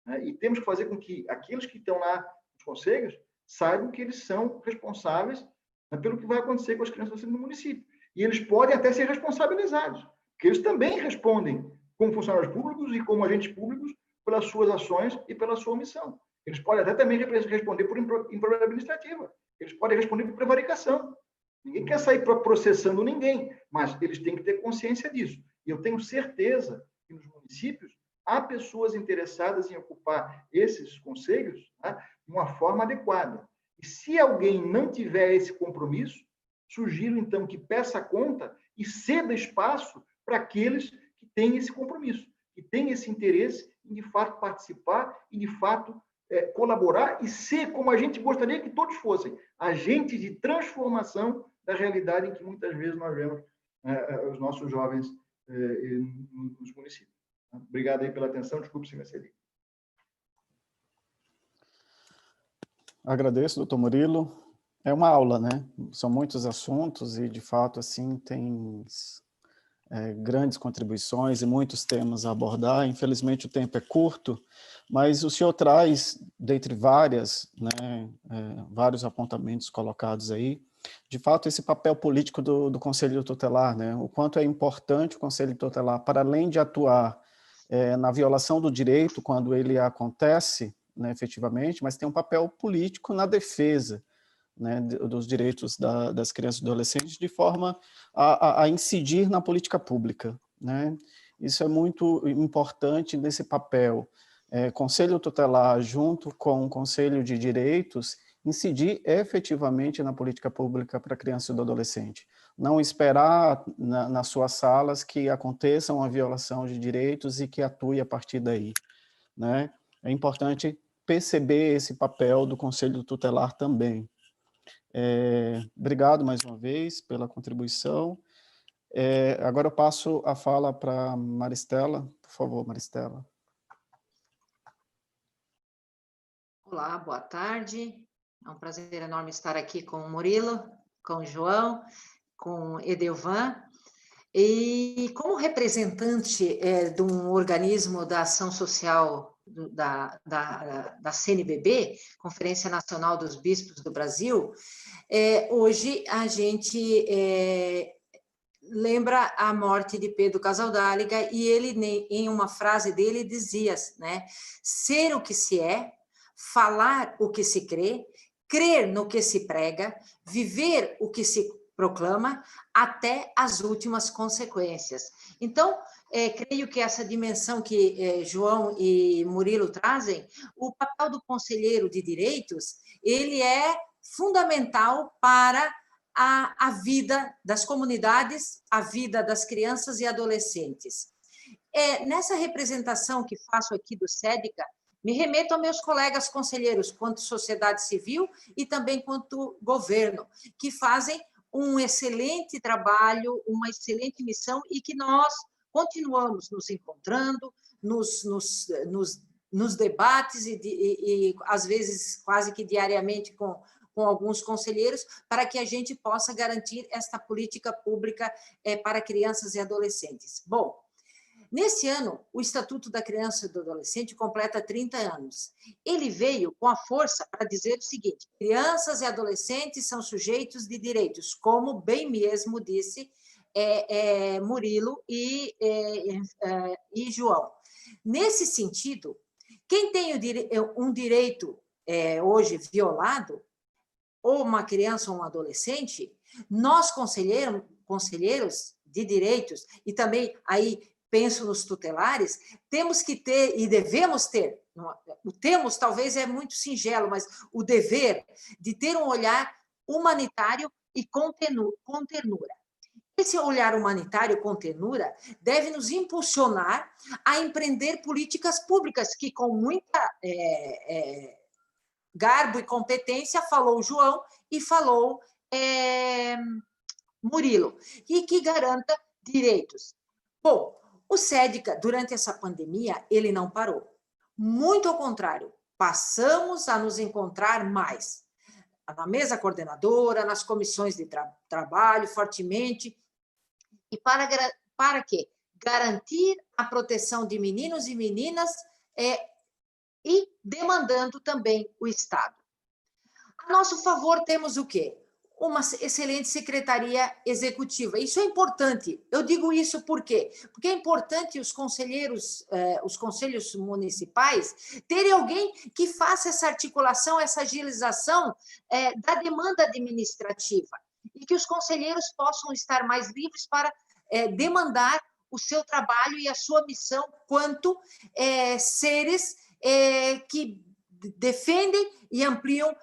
Né? E temos que fazer com que aqueles que estão lá nos conselhos saibam que eles são responsáveis, né, pelo que vai acontecer com as crianças no município. E eles podem até ser responsabilizados, porque eles também respondem como funcionários públicos e como agentes públicos pelas suas ações e pela sua omissão. Eles podem até também responder por improbidade administrativa. Eles podem responder por prevaricação. Ninguém quer sair processando ninguém, mas eles têm que ter consciência disso. E eu tenho certeza que nos municípios há pessoas interessadas em ocupar esses conselhos, né, de uma forma adequada. E se alguém não tiver esse compromisso, sugiro, então, que peça conta e ceda espaço para aqueles que têm esse compromisso, que têm esse interesse em, de fato, participar e, de fato, colaborar e ser como a gente gostaria que todos fossem, agentes de transformação da realidade em que muitas vezes nós vemos os nossos jovens nos municípios. Obrigado aí pela atenção, desculpe se me excedi. Agradeço, doutor Murilo. É uma aula, né? São muitos assuntos e, de fato, assim, tem grandes contribuições e muitos temas a abordar. Infelizmente, o tempo é curto, mas o senhor traz, dentre vários apontamentos colocados aí, de fato, esse papel político do Conselho Tutelar, né? O quanto é importante o Conselho Tutelar, para além de atuar na violação do direito, quando ele acontece, né, efetivamente, mas tem um papel político na defesa, né, dos direitos das crianças e adolescentes, de forma a incidir na política pública. Né? Isso é muito importante nesse papel. Conselho Tutelar, junto com o Conselho de Direitos, incidir efetivamente na política pública para a criança e do adolescente. Não esperar nas suas salas que aconteça uma violação de direitos e que atue a partir daí. Né? É importante perceber esse papel do Conselho Tutelar também. Obrigado mais uma vez pela contribuição. Agora eu passo a fala para Maristela. Por favor, Maristela. Olá, boa tarde. É um prazer enorme estar aqui com o Murilo, com o João, com o Edelvan. E como representante de um organismo da ação social da CNBB, Conferência Nacional dos Bispos do Brasil, hoje a gente lembra a morte de Pedro Casaldáliga e ele, em uma frase dele, dizia, né, ser o que se é, falar o que se crê, crer no que se prega, viver o que se proclama, até as últimas consequências. Então, creio que essa dimensão que João e Murilo trazem, o papel do conselheiro de direitos, ele é fundamental para a vida das comunidades, a vida das crianças e adolescentes. Nessa representação que faço aqui do SEDICA, me remeto a meus colegas conselheiros, quanto sociedade civil e também quanto governo, que fazem um excelente trabalho, uma excelente missão e que nós continuamos nos encontrando, nos debates e, às vezes, quase que diariamente com alguns conselheiros, para que a gente possa garantir esta política pública para crianças e adolescentes. Bom, nesse ano, o Estatuto da Criança e do Adolescente completa 30 anos. Ele veio com a força para dizer o seguinte: crianças e adolescentes são sujeitos de direitos, como bem mesmo disse Murilo e João. Nesse sentido, quem tem um direito hoje violado, ou uma criança ou um adolescente, nós, conselheiros de direitos, e também aí penso nos tutelares, temos que ter, e devemos ter, o temos talvez é muito singelo, mas o dever de ter um olhar humanitário e com ternura. Esse olhar humanitário com ternura deve nos impulsionar a empreender políticas públicas que, com muita garbo e competência, falou João e falou Murilo, e que garanta direitos. Bom, o SEDICA, durante essa pandemia, ele não parou. Muito ao contrário, passamos a nos encontrar mais. Na mesa coordenadora, nas comissões de trabalho, fortemente. E para quê? Garantir a proteção de meninos e meninas e demandando também o Estado. A nosso favor temos o quê? Uma excelente secretaria executiva. Isso é importante. Eu digo isso por quê? Porque é importante os conselheiros, os conselhos municipais, terem alguém que faça essa articulação, essa agilização da demanda administrativa e que os conselheiros possam estar mais livres para demandar o seu trabalho e a sua missão quanto seres que defendem e ampliam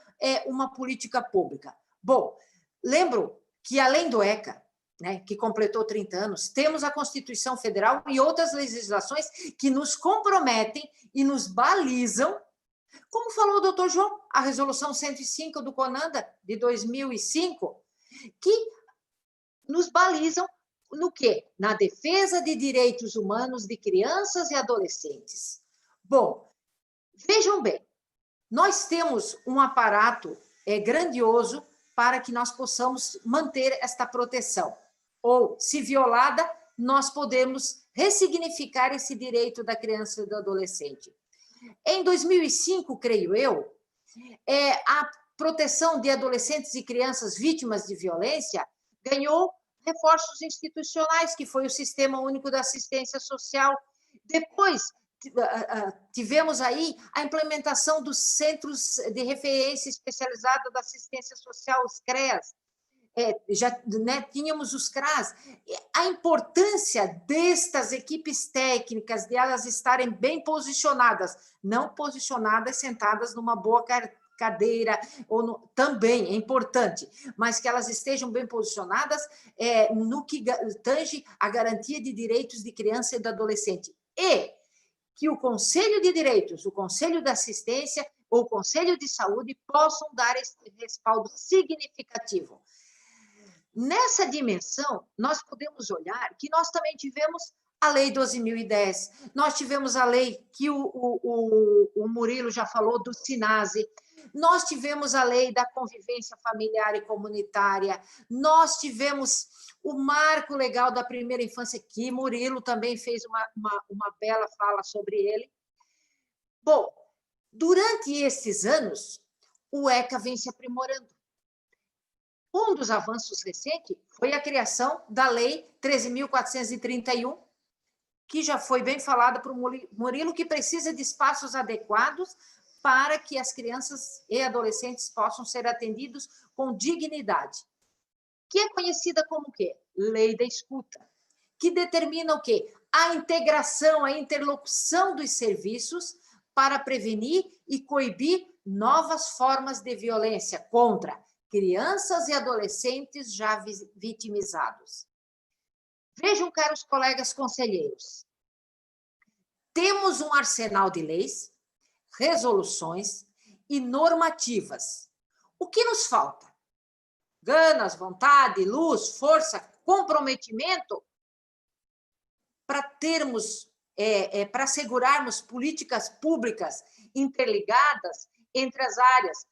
uma política pública. Bom, lembro que, além do ECA, né, que completou 30 anos, temos a Constituição Federal e outras legislações que nos comprometem e nos balizam, como falou o doutor João, a Resolução 105 do CONANDA, de 2005, que nos balizam no quê? Na defesa de direitos humanos de crianças e adolescentes. Bom, vejam bem, nós temos um aparato grandioso para que nós possamos manter esta proteção. Ou, se violada, nós podemos ressignificar esse direito da criança e do adolescente. Em 2005, creio eu, a proteção de adolescentes e crianças vítimas de violência ganhou reforços institucionais, que foi o Sistema Único da Assistência Social. Depois, tivemos aí a implementação dos Centros de Referência Especializada da Assistência Social, os CREAS, já tínhamos os CRAS. A importância destas equipes técnicas, de elas estarem bem posicionadas, não posicionadas sentadas numa boa cadeira, também é importante, mas que elas estejam bem posicionadas no que tange a garantia de direitos de criança e do adolescente. E que o Conselho de Direitos, o Conselho de Assistência ou o Conselho de Saúde possam dar esse respaldo significativo. Nessa dimensão, nós podemos olhar que nós também tivemos a Lei 12.010, nós tivemos a lei que o Murilo já falou, do SINASE, nós tivemos a lei da convivência familiar e comunitária, nós tivemos o marco legal da primeira infância, que Murilo também fez uma bela fala sobre ele. Bom, durante esses anos, o ECA vem se aprimorando. Um dos avanços recentes foi a criação da Lei 13.431, que já foi bem falada por Murilo, que precisa de espaços adequados para que as crianças e adolescentes possam ser atendidos com dignidade, que é conhecida como o quê? Lei da escuta, que determina o quê? A integração, a interlocução dos serviços para prevenir e coibir novas formas de violência contra crianças e adolescentes já vitimizados. Vejam, caros colegas conselheiros, temos um arsenal de leis, resoluções e normativas. O que nos falta? Ganas, vontade, luz, força, comprometimento para termos, para assegurarmos políticas públicas interligadas entre as áreas.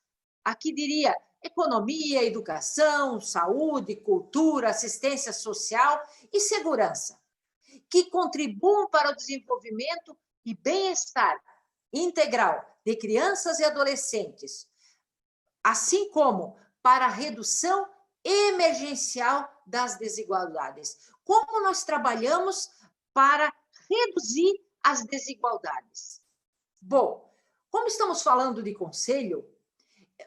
Aqui diria economia, educação, saúde, cultura, assistência social e segurança, que contribuam para o desenvolvimento e bem-estar integral de crianças e adolescentes, assim como para a redução emergencial das desigualdades. Como nós trabalhamos para reduzir as desigualdades? Bom, como estamos falando de conselho,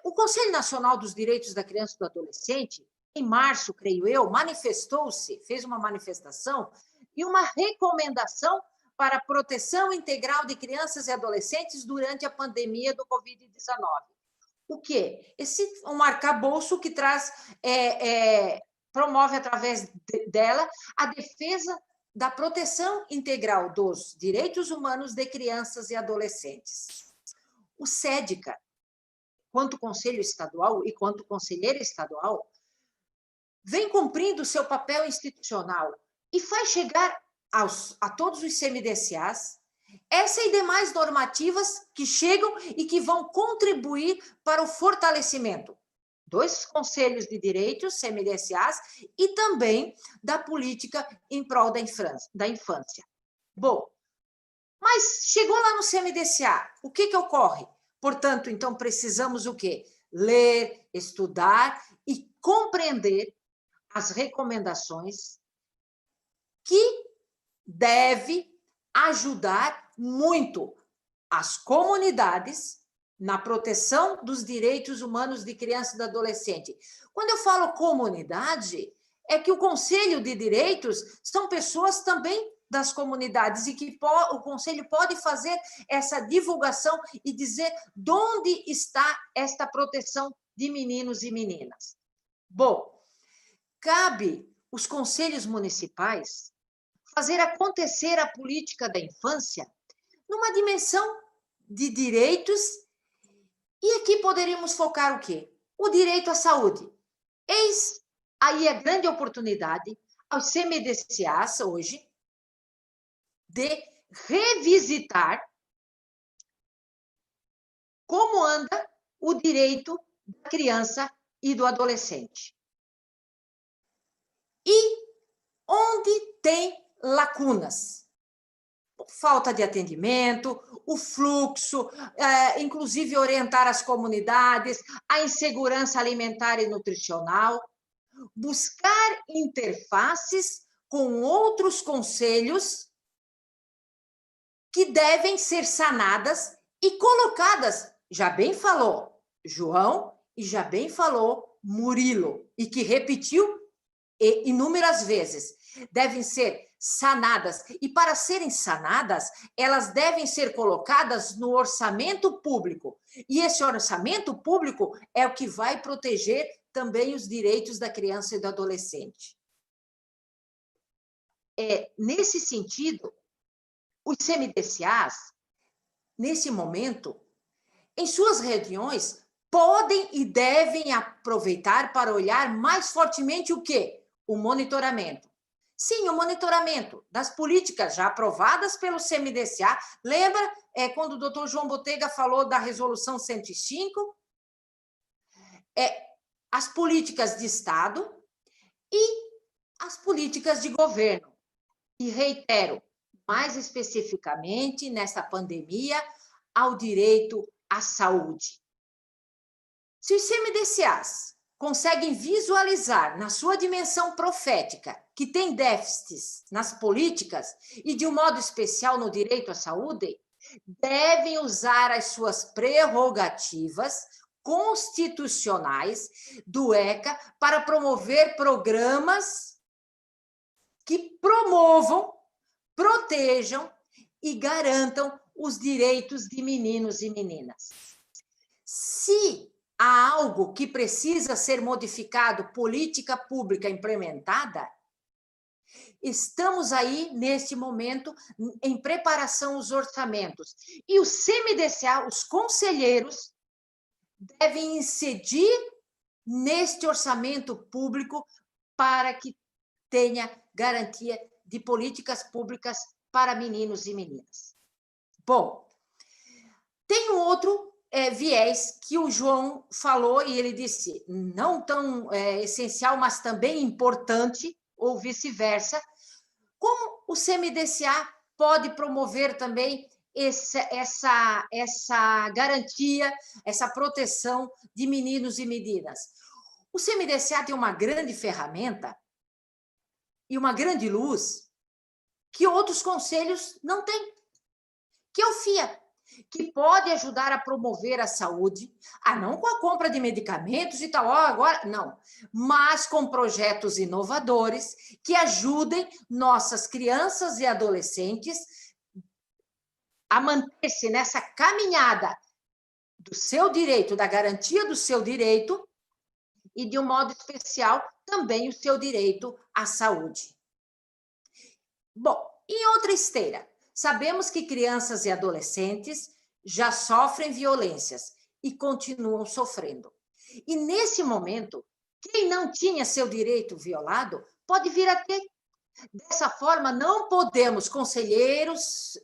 o Conselho Nacional dos Direitos da Criança e do Adolescente, em março, creio eu, manifestou-se, fez uma manifestação e uma recomendação para a proteção integral de crianças e adolescentes durante a pandemia do Covid-19. O quê? Um arcabouço que traz, promove através dela a defesa da proteção integral dos direitos humanos de crianças e adolescentes. O SEDCA, quanto Conselho Estadual e quanto Conselheira Estadual, vem cumprindo seu papel institucional e faz chegar a todos os CMDCAs essa e demais normativas que chegam e que vão contribuir para o fortalecimento dos conselhos de direitos, CMDCAs, e também da política em prol da infância. Bom, mas chegou lá no CMDCA, o que ocorre? Portanto, então, precisamos o quê? Ler, estudar e compreender as recomendações que deve ajudar muito as comunidades na proteção dos direitos humanos de criança e de adolescente. Quando eu falo comunidade, é que o Conselho de Direitos são pessoas também das comunidades e que o Conselho pode fazer essa divulgação e dizer de onde está esta proteção de meninos e meninas. Bom, cabe os conselhos municipais fazer acontecer a política da infância numa dimensão de direitos, e aqui poderíamos focar o quê? O direito à saúde. Eis aí a grande oportunidade aos CMDCAs hoje de revisitar como anda o direito da criança e do adolescente. E onde tem lacunas, falta de atendimento, o fluxo, inclusive orientar as comunidades, a insegurança alimentar e nutricional, buscar interfaces com outros conselhos que devem ser sanadas e colocadas, já bem falou João e já bem falou Murilo, e que repetiu inúmeras vezes, devem ser sanadas, e para serem sanadas, elas devem ser colocadas no orçamento público, e esse orçamento público é o que vai proteger também os direitos da criança e do adolescente. Nesse sentido, os CMDCAs, nesse momento, em suas reuniões, podem e devem aproveitar para olhar mais fortemente o quê? O monitoramento. Sim, o monitoramento das políticas já aprovadas pelo CMDCA. Lembra quando o doutor João Botega falou da Resolução 105? As políticas de Estado e as políticas de governo. E reitero, mais especificamente, nessa pandemia, ao direito à saúde. Se os CMDCAs conseguem visualizar na sua dimensão profética que tem déficits nas políticas e, de um modo especial, no direito à saúde, devem usar as suas prerrogativas constitucionais do ECA para promover programas que promovam, protejam e garantam os direitos de meninos e meninas. Se há algo que precisa ser modificado, política pública implementada, estamos aí, neste momento, em preparação os orçamentos. E o CMDCA, os conselheiros, devem incidir neste orçamento público para que tenha garantia de políticas públicas para meninos e meninas. Bom, tem um outro viés que o João falou, e ele disse, não tão essencial, mas também importante, ou vice-versa, como o CMDCA pode promover também essa garantia, essa proteção de meninos e meninas. O CMDCA tem uma grande ferramenta e uma grande luz que outros conselhos não têm, que é o FIA, que pode ajudar a promover a saúde, não com a compra de medicamentos e tal, agora, não, mas com projetos inovadores que ajudem nossas crianças e adolescentes a manter-se nessa caminhada do seu direito, da garantia do seu direito, e, de um modo especial, também o seu direito à saúde. Bom, em outra esteira, sabemos que crianças e adolescentes já sofrem violências e continuam sofrendo. E, nesse momento, quem não tinha seu direito violado pode vir a ter. Dessa forma, não podemos, conselheiros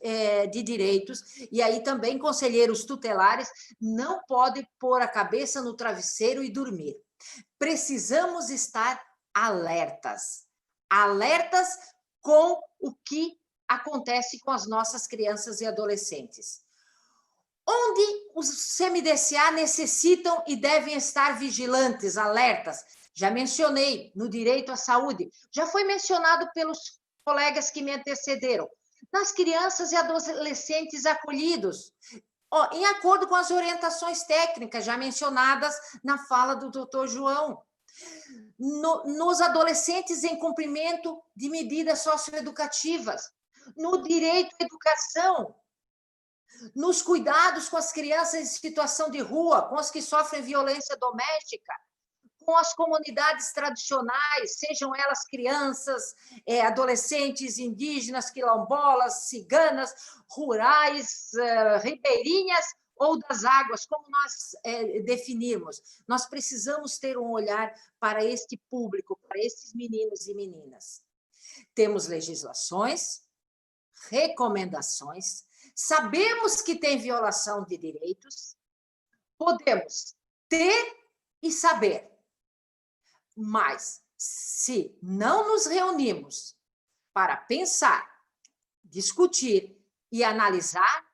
de direitos, e aí também conselheiros tutelares, não podem pôr a cabeça no travesseiro e dormir. Precisamos estar alertas. Alertas com o que acontece com as nossas crianças e adolescentes. Onde os CMDCA necessitam e devem estar vigilantes, alertas? Já mencionei, no direito à saúde, já foi mencionado pelos colegas que me antecederam, nas crianças e adolescentes acolhidos, em acordo com as orientações técnicas já mencionadas na fala do doutor João, nos adolescentes em cumprimento de medidas socioeducativas, no direito à educação, nos cuidados com as crianças em situação de rua, com as que sofrem violência doméstica, com as comunidades tradicionais, sejam elas crianças, adolescentes, indígenas, quilombolas, ciganas, rurais, ribeirinhas ou das águas, como nós definimos. Nós precisamos ter um olhar para este público, para esses meninos e meninas. Temos legislações, recomendações, sabemos que tem violação de direitos, podemos ter e saber. Mas, se não nos reunimos para pensar, discutir e analisar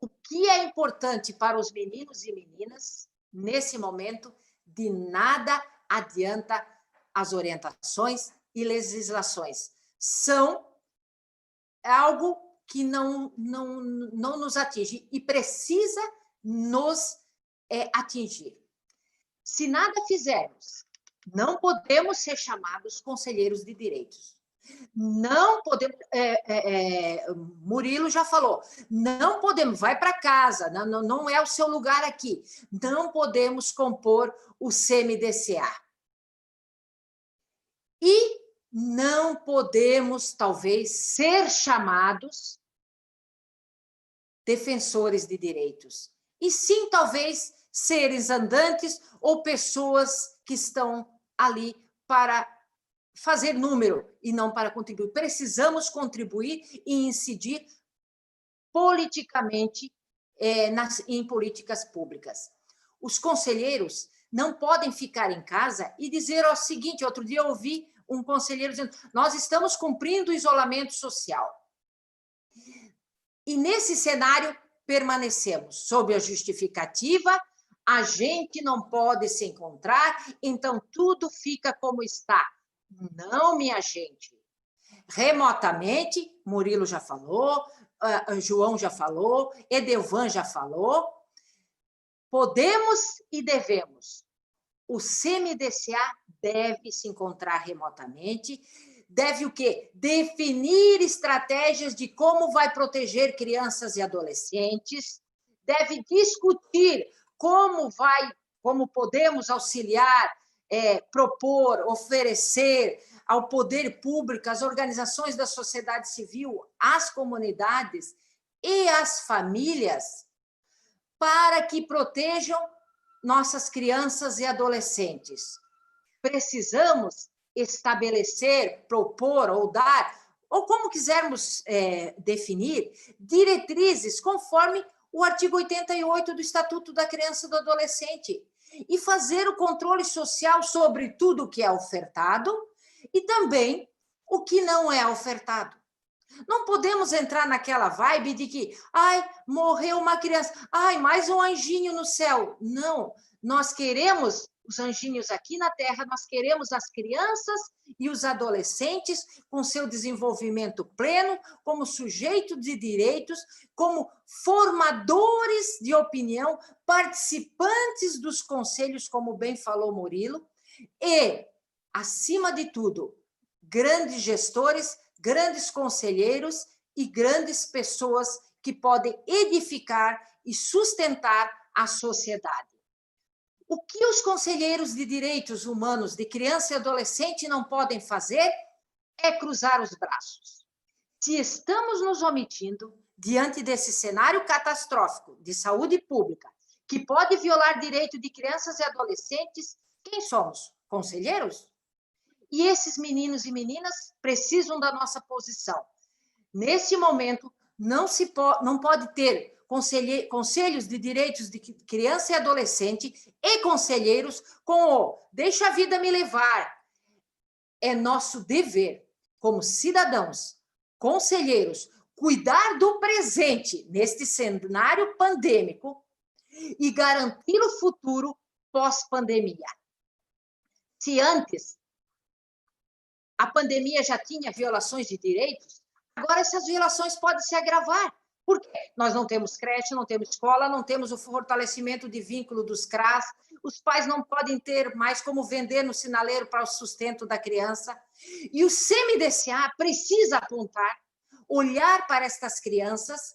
o que é importante para os meninos e meninas, nesse momento, de nada adianta as orientações e legislações. São algo que não nos atinge e precisa nos atingir. Se nada fizermos, não podemos ser chamados conselheiros de direitos. Não podemos, Murilo já falou, não podemos, vai para casa, não é o seu lugar aqui. Não podemos compor o CMDCA. E não podemos, talvez, ser chamados defensores de direitos. E sim, talvez, seres andantes ou pessoas que estão ali para fazer número e não para contribuir. Precisamos contribuir e incidir politicamente em políticas públicas. Os conselheiros não podem ficar em casa e dizer o seguinte, outro dia eu ouvi um conselheiro dizendo, nós estamos cumprindo o isolamento social. E nesse cenário permanecemos sob a justificativa, a gente não pode se encontrar, então tudo fica como está. Não, minha gente. Remotamente, Murilo já falou, João já falou, Edelvan já falou, podemos e devemos. O CMDCA deve se encontrar remotamente, deve o quê? Definir estratégias de como vai proteger crianças e adolescentes, deve discutir como vai como podemos auxiliar, propor, oferecer ao poder público, às organizações da sociedade civil, às comunidades e às famílias, para que protejam nossas crianças e adolescentes. Precisamos estabelecer, propor ou dar, ou como quisermos definir, diretrizes conforme o artigo 88 do Estatuto da Criança e do Adolescente, e fazer o controle social sobre tudo o que é ofertado e também o que não é ofertado. Não podemos entrar naquela vibe de que, ai, morreu uma criança, ai, mais um anjinho no céu. Não, nós queremos os anjinhos aqui na Terra, nós queremos as crianças e os adolescentes com seu desenvolvimento pleno, como sujeitos de direitos, como formadores de opinião, participantes dos conselhos, como bem falou Murilo, e, acima de tudo, grandes gestores, grandes conselheiros e grandes pessoas que podem edificar e sustentar a sociedade. O que os conselheiros de direitos humanos de criança e adolescente não podem fazer é cruzar os braços. Se estamos nos omitindo diante desse cenário catastrófico de saúde pública, que pode violar direito de crianças e adolescentes, quem somos? Conselheiros? E esses meninos e meninas precisam da nossa posição. Nesse momento, não pode ter conselhos de direitos de criança e adolescente e conselheiros com o deixa a vida me levar. É nosso dever, como cidadãos, conselheiros, cuidar do presente neste cenário pandêmico e garantir o futuro pós-pandemia. Se antes a pandemia já tinha violações de direitos, agora essas violações podem se agravar. Por quê? Nós não temos creche, não temos escola, não temos o fortalecimento de vínculo dos CRAS, os pais não podem ter mais como vender no sinaleiro para o sustento da criança. E o CMDCA precisa apontar, olhar para estas crianças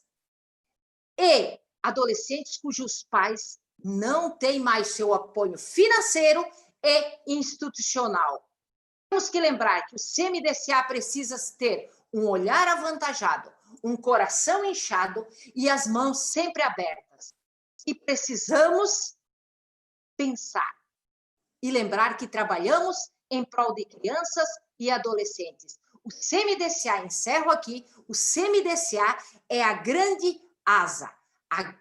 e adolescentes cujos pais não têm mais seu apoio financeiro e institucional. Temos que lembrar que o CMDCA precisa ter um olhar avantajado, um coração inchado e as mãos sempre abertas. E precisamos pensar e lembrar que trabalhamos em prol de crianças e adolescentes. O CMDCA, encerro aqui, o CMDCA é a grande asa,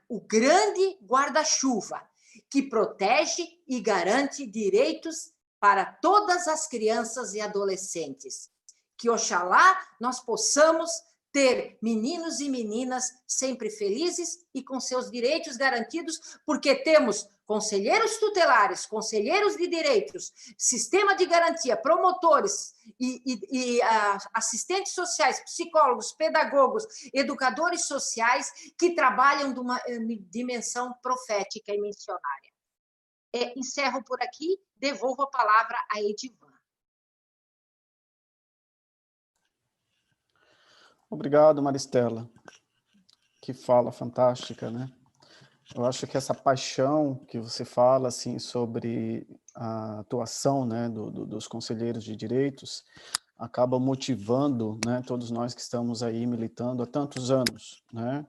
o grande guarda-chuva que protege e garante direitos para todas as crianças e adolescentes. Que, oxalá, nós possamos ter meninos e meninas sempre felizes e com seus direitos garantidos, porque temos conselheiros tutelares, conselheiros de direitos, sistema de garantia, promotores e assistentes sociais, psicólogos, pedagogos, educadores sociais que trabalham de uma dimensão profética e missionária. Encerro por aqui, devolvo a palavra a Edivan. Obrigado, Maristela. Que fala fantástica, né? Eu acho que essa paixão que você fala assim, sobre a atuação, né, dos conselheiros de direitos acaba motivando, né, todos nós que estamos aí militando há tantos anos, né?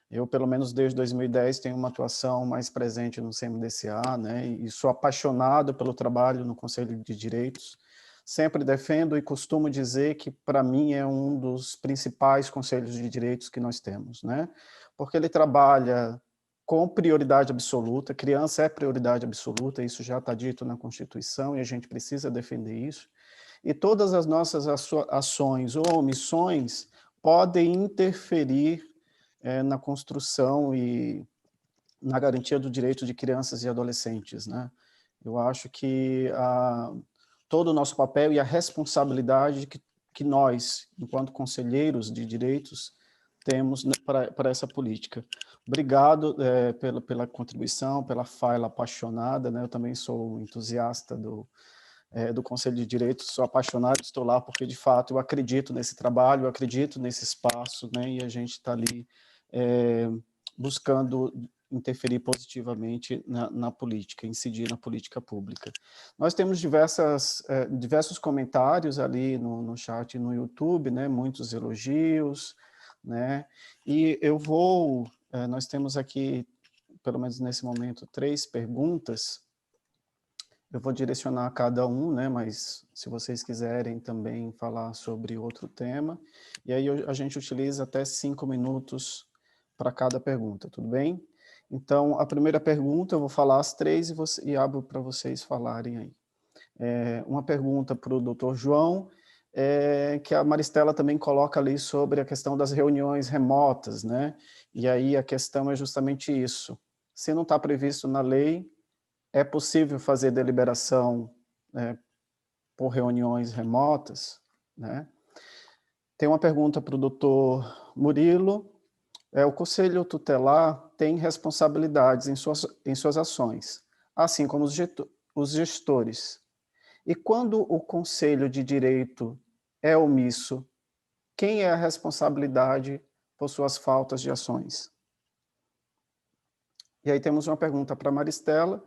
Eu, pelo menos desde 2010, tenho uma atuação mais presente no CMDCA, né, e sou apaixonado pelo trabalho no Conselho de Direitos. Sempre defendo e costumo dizer que, para mim, é um dos principais conselhos de direitos que nós temos, né? Porque ele trabalha com prioridade absoluta, criança é prioridade absoluta, isso já está dito na Constituição e a gente precisa defender isso. E todas as nossas ações ou omissões podem interferir na construção e na garantia do direito de crianças e adolescentes, né? Eu acho que todo o nosso papel e a responsabilidade que nós, enquanto conselheiros de direitos, temos, né, para essa política. Obrigado pela contribuição, pela fala apaixonada, né? Eu também sou entusiasta do Conselho de Direitos, sou apaixonado, estou lá porque, de fato, eu acredito nesse trabalho, eu acredito nesse espaço, né? E a gente está ali buscando interferir positivamente na política, incidir na política pública. Nós temos diversos comentários ali no chat no YouTube, né, muitos elogios, né, e nós temos aqui, pelo menos nesse momento, 3 perguntas. Eu vou direcionar a cada um, né, mas se vocês quiserem também falar sobre outro tema, e aí a gente utiliza até 5 minutos para cada pergunta, tudo bem? Então, a primeira pergunta, eu vou falar as 3 e abro para vocês falarem aí. Uma pergunta para o doutor João, que a Maristela também coloca ali sobre a questão das reuniões remotas, né? E aí a questão é justamente isso. Se não está previsto na lei, é possível fazer deliberação, né, por reuniões remotas, né? Tem uma pergunta para o doutor Murilo. O Conselho Tutelar tem responsabilidades em suas ações, assim como os gestores. E quando o Conselho de Direito é omisso, quem é a responsabilidade por suas faltas de ações? E aí temos uma pergunta para a Maristela,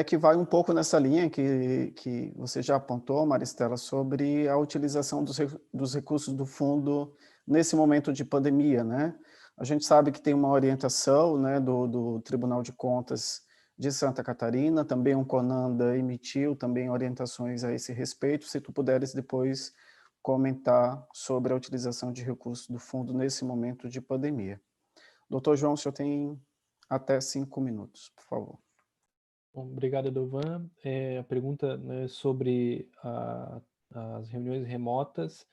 que vai um pouco nessa linha que você já apontou, Maristela, sobre a utilização dos recursos do fundo nesse momento de pandemia, né? A gente sabe que tem uma orientação, né, do Tribunal de Contas de Santa Catarina, também o CONANDA emitiu também orientações a esse respeito, se tu puderes depois comentar sobre a utilização de recursos do fundo nesse momento de pandemia. Doutor João, o senhor tem até 5 minutos, por favor. Bom, obrigado, Edovan. A pergunta, né, sobre as reuniões remotas,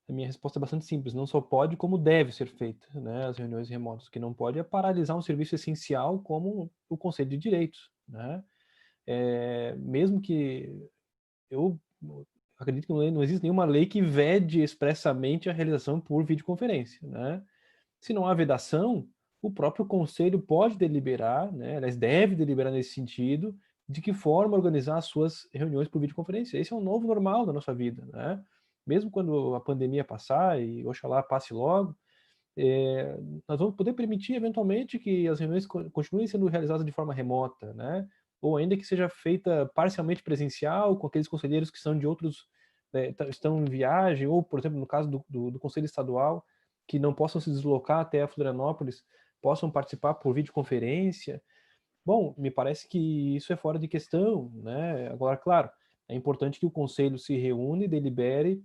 a minha resposta é bastante simples. Não só pode, como deve ser feita, né, as reuniões remotas. O que não pode é paralisar um serviço essencial como o Conselho de Direitos, né? Mesmo que eu acredito que não existe nenhuma lei que vede expressamente a realização por videoconferência, né? Se não há vedação, o próprio conselho pode deliberar, né, aliás, deve deliberar nesse sentido, de que forma organizar as suas reuniões por videoconferência. Esse é um novo normal da nossa vida, né? Mesmo quando a pandemia passar, e oxalá passe logo, nós vamos poder permitir, eventualmente, que as reuniões continuem sendo realizadas de forma remota, né? Ou ainda que seja feita parcialmente presencial, com aqueles conselheiros que são de outros, estão em viagem, ou, por exemplo, no caso do Conselho Estadual, que não possam se deslocar até a Florianópolis, possam participar por videoconferência. Bom, me parece que isso é fora de questão, né? Agora, claro, é importante que o Conselho se reúna e delibere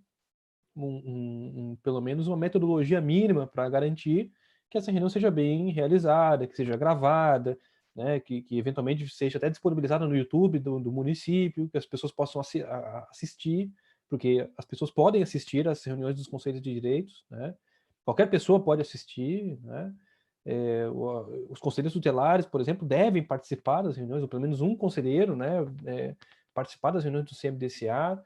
pelo menos uma metodologia mínima para garantir que essa reunião seja bem realizada, que seja gravada, né, que eventualmente seja até disponibilizada no YouTube do município, que as pessoas possam assistir, porque as pessoas podem assistir às reuniões dos conselhos de direitos, né? Qualquer pessoa pode assistir, né? Os conselheiros tutelares, por exemplo, devem participar das reuniões, ou pelo menos um conselheiro, né, participar das reuniões do CMDCA,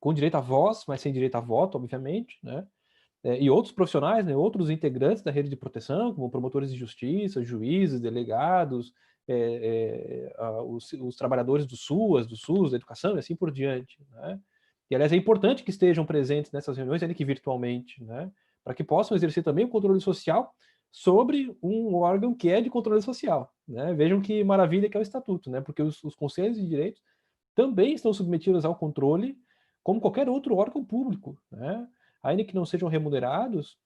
com direito à voz, mas sem direito a voto, obviamente, né? E outros profissionais, né, outros integrantes da rede de proteção, como promotores de justiça, juízes, delegados, os trabalhadores do SUS, da educação e assim por diante, né? E, aliás, é importante que estejam presentes nessas reuniões, ainda que virtualmente, né? Para que possam exercer também o controle social sobre um órgão que é de controle social, né? Vejam que maravilha que é o Estatuto, né? Porque os conselhos de direitos também estão submetidos ao controle como qualquer outro órgão público, né? Ainda que não sejam remunerados,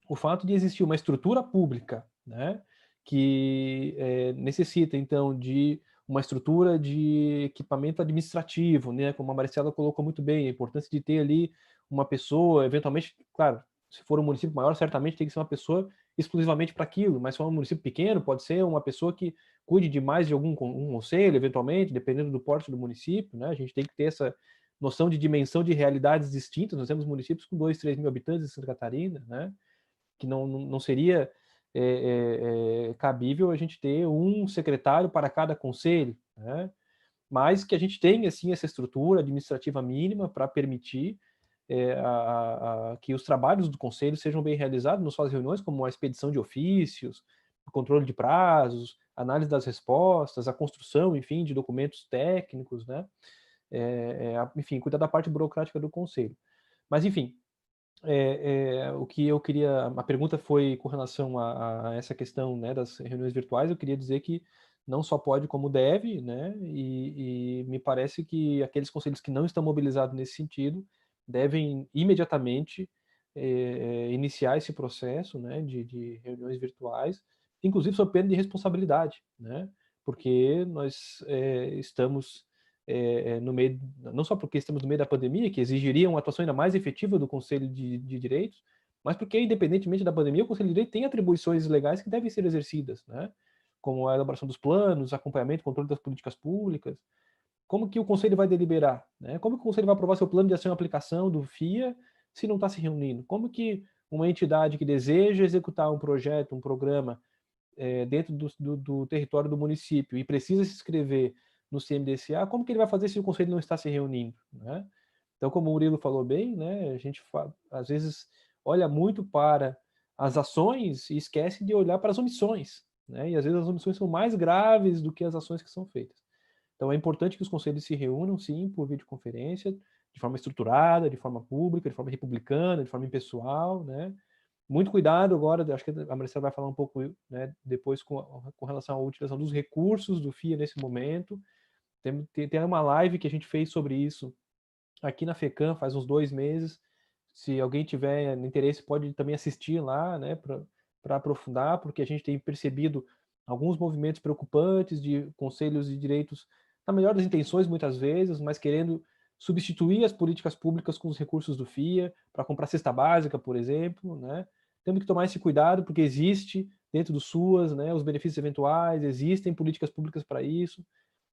o fato de existir uma estrutura pública, né, que necessita, então, de uma estrutura de equipamento administrativo, né, como a Maricela colocou muito bem, a importância de ter ali uma pessoa, eventualmente, claro, se for um município maior, certamente tem que ser uma pessoa exclusivamente para aquilo, mas se for um município pequeno, pode ser uma pessoa que cuide de mais de um conselho, eventualmente, dependendo do porte do município, né, a gente tem que ter essa noção de dimensão de realidades distintas. Nós temos municípios com 2, 3 mil habitantes em Santa Catarina, né, que não seria cabível a gente ter um secretário para cada conselho, né? Mas que a gente tenha, assim, essa estrutura administrativa mínima para permitir que os trabalhos do conselho sejam bem realizados, não só as reuniões, como a expedição de ofícios, o controle de prazos, análise das respostas, a construção, enfim, de documentos técnicos, né? Enfim, cuidar da parte burocrática do conselho. Mas, enfim, o que eu queria... A pergunta foi com relação a essa questão, né, das reuniões virtuais. Eu queria dizer que não só pode, como deve, né, e me parece que aqueles conselhos que não estão mobilizados nesse sentido devem imediatamente iniciar esse processo, né, de reuniões virtuais, inclusive sob pena de responsabilidade, né, porque nós estamos no meio, não só porque estamos no meio da pandemia, que exigiria uma atuação ainda mais efetiva do Conselho de Direitos, mas porque, independentemente da pandemia, o Conselho de Direitos tem atribuições legais que devem ser exercidas, né? Como a elaboração dos planos, acompanhamento, controle das políticas públicas. Como que o Conselho vai deliberar, né? Como que o Conselho vai aprovar seu plano de ação e aplicação do FIA se não está se reunindo? Como que uma entidade que deseja executar um projeto, um programa dentro do território do município e precisa se inscrever no CMDCA, como que ele vai fazer se o Conselho não está se reunindo, né? Então, como o Murilo falou bem, né, a gente às vezes olha muito para as ações e esquece de olhar para as omissões, né? E às vezes as omissões são mais graves do que as ações que são feitas. Então é importante que os conselhos se reúnam, sim, por videoconferência, de forma estruturada, de forma pública, de forma republicana, de forma impessoal, né? Muito cuidado agora, acho que a Maricela vai falar um pouco, né, depois com relação à utilização dos recursos do FIA nesse momento. Tem uma live que a gente fez sobre isso aqui na FECAM faz uns 2 meses. Se alguém tiver interesse, pode também assistir lá, né, para aprofundar, porque a gente tem percebido alguns movimentos preocupantes de conselhos de direitos, na melhor das intenções muitas vezes, mas querendo substituir as políticas públicas com os recursos do FIA, para comprar cesta básica, por exemplo, né? Temos que tomar esse cuidado, porque existe dentro do SUAS, né, os benefícios eventuais, existem políticas públicas para isso.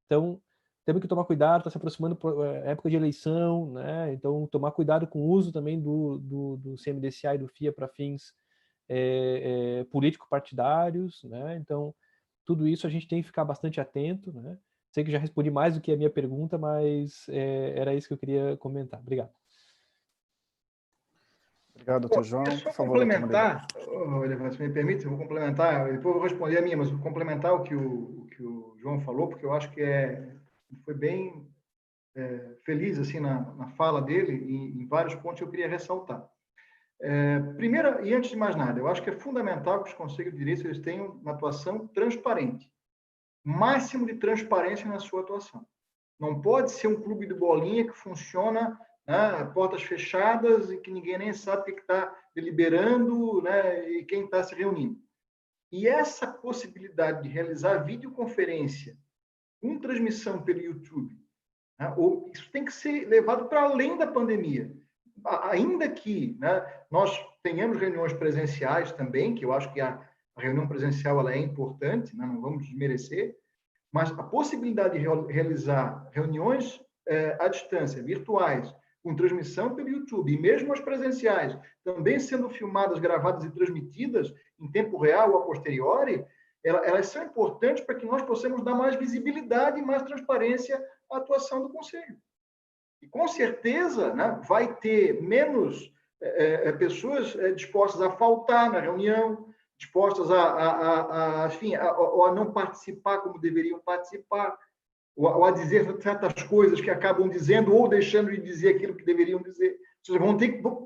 Então, temos que tomar cuidado, está se aproximando época de eleição, né? Então tomar cuidado com o uso também do CMDCA e do FIA para fins político-partidários, né? Então tudo isso a gente tem que ficar bastante atento, né? Sei que já respondi mais do que a minha pergunta, mas era isso que eu queria comentar. Obrigado. Obrigado, doutor João. Só por favor, complementar, se me permite, eu vou complementar, depois eu vou responder a minha, mas vou complementar o que o João falou, porque eu acho que foi bem feliz assim na fala dele, em vários pontos eu queria ressaltar. Primeiro, e antes de mais nada, eu acho que é fundamental que os conselhos de direitos eles tenham uma atuação transparente, máximo de transparência na sua atuação. Não pode ser um clube de bolinha que funciona, né, portas fechadas e que ninguém nem sabe o que está deliberando, né, e quem está se reunindo. E essa possibilidade de realizar videoconferência com transmissão pelo YouTube, né, isso tem que ser levado para além da pandemia. Ainda que, né, nós tenhamos reuniões presenciais também, que eu acho que a reunião presencial ela é importante, né, não vamos desmerecer, mas a possibilidade de realizar reuniões à distância, virtuais, com transmissão pelo YouTube, e mesmo as presenciais, também sendo filmadas, gravadas e transmitidas em tempo real ou a posteriori, elas são importantes para que nós possamos dar mais visibilidade e mais transparência à atuação do Conselho. E, com certeza, né, vai ter menos pessoas dispostas a faltar na reunião, dispostas enfim, a não participar como deveriam participar, ou a dizer certas coisas que acabam dizendo ou deixando de dizer aquilo que deveriam dizer. Ou seja,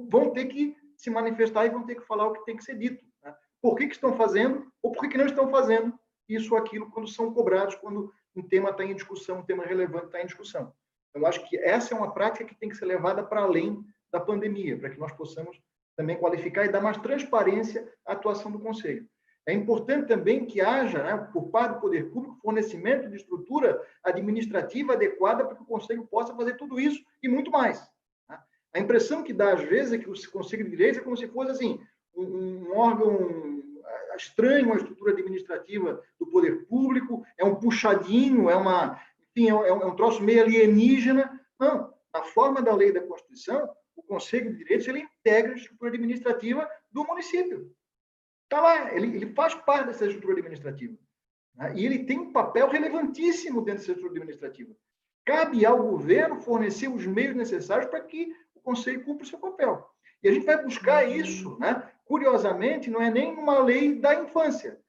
vão ter que se manifestar e vão ter que falar o que tem que ser dito. Né? Por que estão fazendo ou por que não estão fazendo isso ou aquilo quando são cobrados, quando um tema está em discussão, um tema relevante está em discussão. Então, eu acho que essa é uma prática que tem que ser levada para além da pandemia, para que nós possamos também qualificar e dar mais transparência à atuação do Conselho. É importante também que haja, né, por parte do poder público, fornecimento de estrutura administrativa adequada para que o Conselho possa fazer tudo isso e muito mais. Né? A impressão que dá, às vezes, é que o Conselho de Direitos é como se fosse assim, um órgão estranho à estrutura administrativa do poder público, é um puxadinho, enfim, é um troço meio alienígena. Não, na forma da lei da Constituição, o Conselho de Direitos ele integra a estrutura administrativa do município. Está lá, ele faz parte dessa estrutura administrativa. Né? E ele tem um papel relevantíssimo dentro dessa estrutura administrativa. Cabe ao governo fornecer os meios necessários para que o Conselho cumpra o seu papel. E a gente vai buscar isso, né? Curiosamente, não é nem numa lei da infância,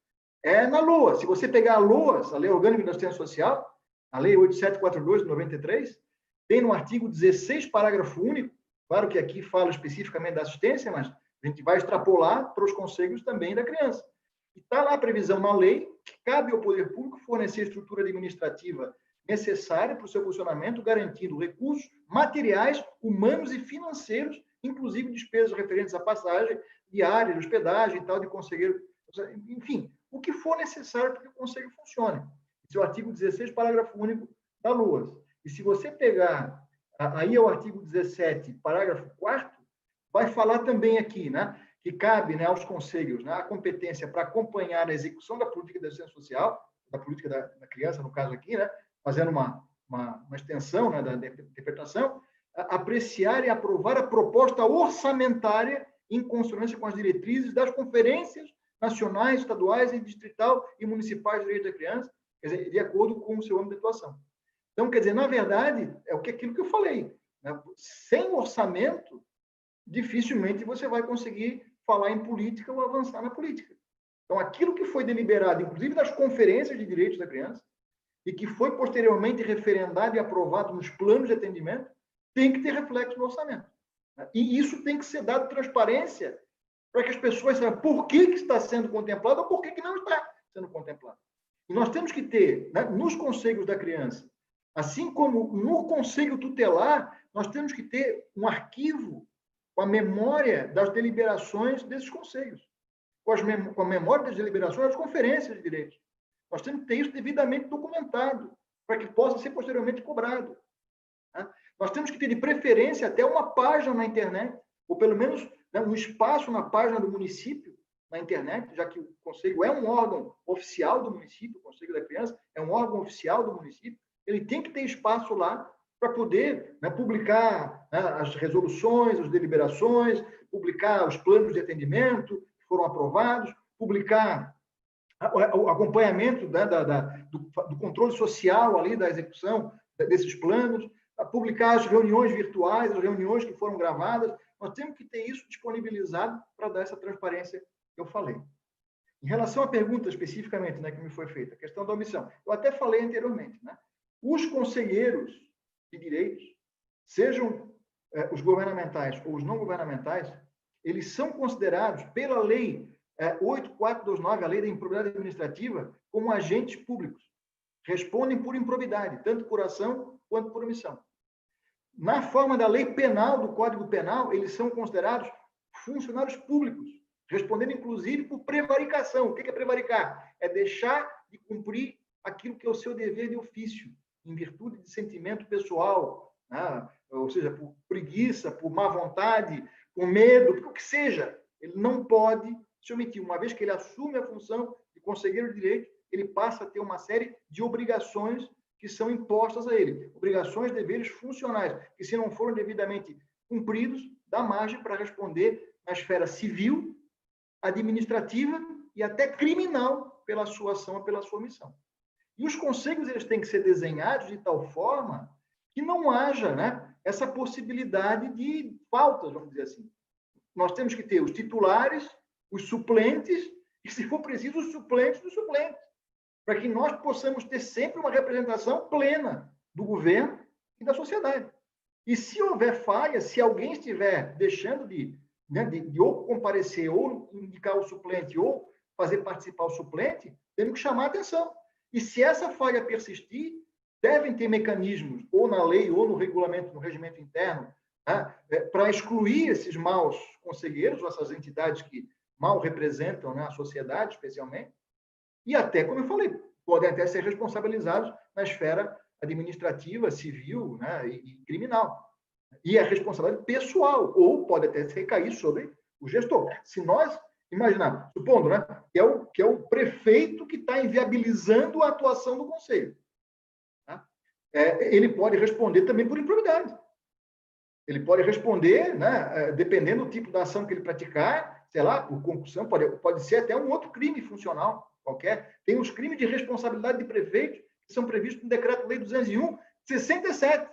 é na LOA. Se você pegar a LOA, a Lei Orgânica de Assistência Social, a Lei 8742, de 93, tem no artigo 16, parágrafo único, Claro que aqui fala especificamente da assistência, mas a gente vai extrapolar para os conselhos também da criança. E está lá a previsão na lei que cabe ao poder público fornecer a estrutura administrativa necessária para o seu funcionamento, garantindo recursos materiais, humanos e financeiros, inclusive despesas referentes à passagem, diária, hospedagem e tal, de conselheiro, enfim, o que for necessário para que o conselho funcione. Esse é o artigo 16, parágrafo único da LOAS. E se você pegar, aí é o artigo 17, parágrafo 4º, vai falar também aqui, né, que cabe, né, aos conselhos, né, a competência para acompanhar a execução da política de assistência social, da política da criança, no caso aqui, né, fazendo uma extensão, né, da interpretação, apreciar e aprovar a proposta orçamentária em consonância com as diretrizes das conferências nacionais, estaduais, e distrital e municipais de direito da criança, quer dizer, de acordo com o seu âmbito de atuação. Então, quer dizer, na verdade, é aquilo que eu falei, né? Sem orçamento, dificilmente você vai conseguir falar em política ou avançar na política. Então, aquilo que foi deliberado, inclusive das conferências de direitos da criança, e que foi posteriormente referendado e aprovado nos planos de atendimento, tem que ter reflexo no orçamento. E isso tem que ser dado transparência para que as pessoas saibam por que está sendo contemplado ou por que não está sendo contemplado. E nós temos que ter, né, nos conselhos da criança, assim como no conselho tutelar, nós temos que ter um arquivo com a memória das deliberações desses conselhos, com a memória das deliberações das conferências de direitos. Nós temos que ter isso devidamente documentado, para que possa ser posteriormente cobrado. Tá? Nós temos que ter, de preferência, até uma página na internet, ou pelo menos, né, um espaço na página do município, na internet, já que o Conselho é um órgão oficial do município, o Conselho da Criança é um órgão oficial do município, ele tem que ter espaço lá para poder, né, publicar, né, as resoluções, as deliberações, publicar os planos de atendimento que foram aprovados, publicar o acompanhamento, né, do controle social ali da execução desses planos, publicar as reuniões virtuais, as reuniões que foram gravadas. Nós temos que ter isso disponibilizado para dar essa transparência que eu falei. Em relação à pergunta especificamente, né, que me foi feita, a questão da omissão, eu até falei anteriormente, né? Os conselheiros de direitos, sejam os governamentais ou os não governamentais, eles são considerados pela lei 8429, a lei da improbidade administrativa, como agentes públicos. Respondem por improbidade, tanto por ação quanto por omissão. Na forma da lei penal, do Código Penal, eles são considerados funcionários públicos, respondendo inclusive por prevaricação. O que é prevaricar? É deixar de cumprir aquilo que é o seu dever de ofício, em virtude de sentimento pessoal, né? Ou seja, por preguiça, por má vontade, por medo, por o que seja. Ele não pode se omitir. Uma vez que ele assume a função de conselheiro de direito, ele passa a ter uma série de obrigações que são impostas a ele. Obrigações, deveres funcionais, que se não forem devidamente cumpridos, dá margem para responder na esfera civil, administrativa e até criminal pela sua ação ou pela sua omissão. E os conselhos, eles têm que ser desenhados de tal forma que não haja, né, essa possibilidade de faltas, vamos dizer assim. Nós temos que ter os titulares, os suplentes e, se for preciso, os suplentes dos suplentes, para que nós possamos ter sempre uma representação plena do governo e da sociedade. E se houver falha, se alguém estiver deixando de ou comparecer, ou indicar o suplente, ou fazer participar o suplente, temos que chamar a atenção. E se essa falha persistir, devem ter mecanismos, ou na lei, ou no regulamento, no regimento interno, né, para excluir esses maus conselheiros, essas entidades que mal representam, né, a sociedade, especialmente, e até, como eu falei, podem até ser responsabilizados na esfera administrativa, civil, né, e criminal. E a responsabilidade pessoal, ou pode até recair sobre o gestor. Se nós imaginarmos, supondo, né, que é o prefeito que está inviabilizando a atuação do conselho, tá? Ele pode responder também por improbidade. Ele pode responder, né, dependendo do tipo da ação que ele praticar, sei lá, por concussão, pode ser até um outro crime funcional qualquer. Tem os crimes de responsabilidade de prefeito que são previstos no Decreto-Lei 201 de 67.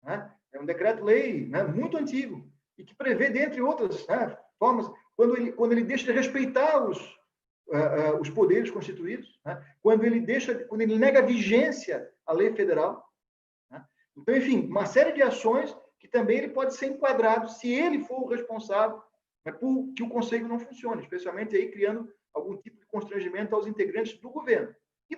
Né? É um decreto-lei, né, muito antigo e que prevê, dentre outras, né, formas, quando ele deixa de respeitar os poderes constituídos, né? Quando ele nega vigência à lei federal, né? Então, enfim, uma série de ações que também ele pode ser enquadrado se ele for o responsável, né, por que o conselho não funcione, especialmente aí criando algum tipo de constrangimento aos integrantes do governo. E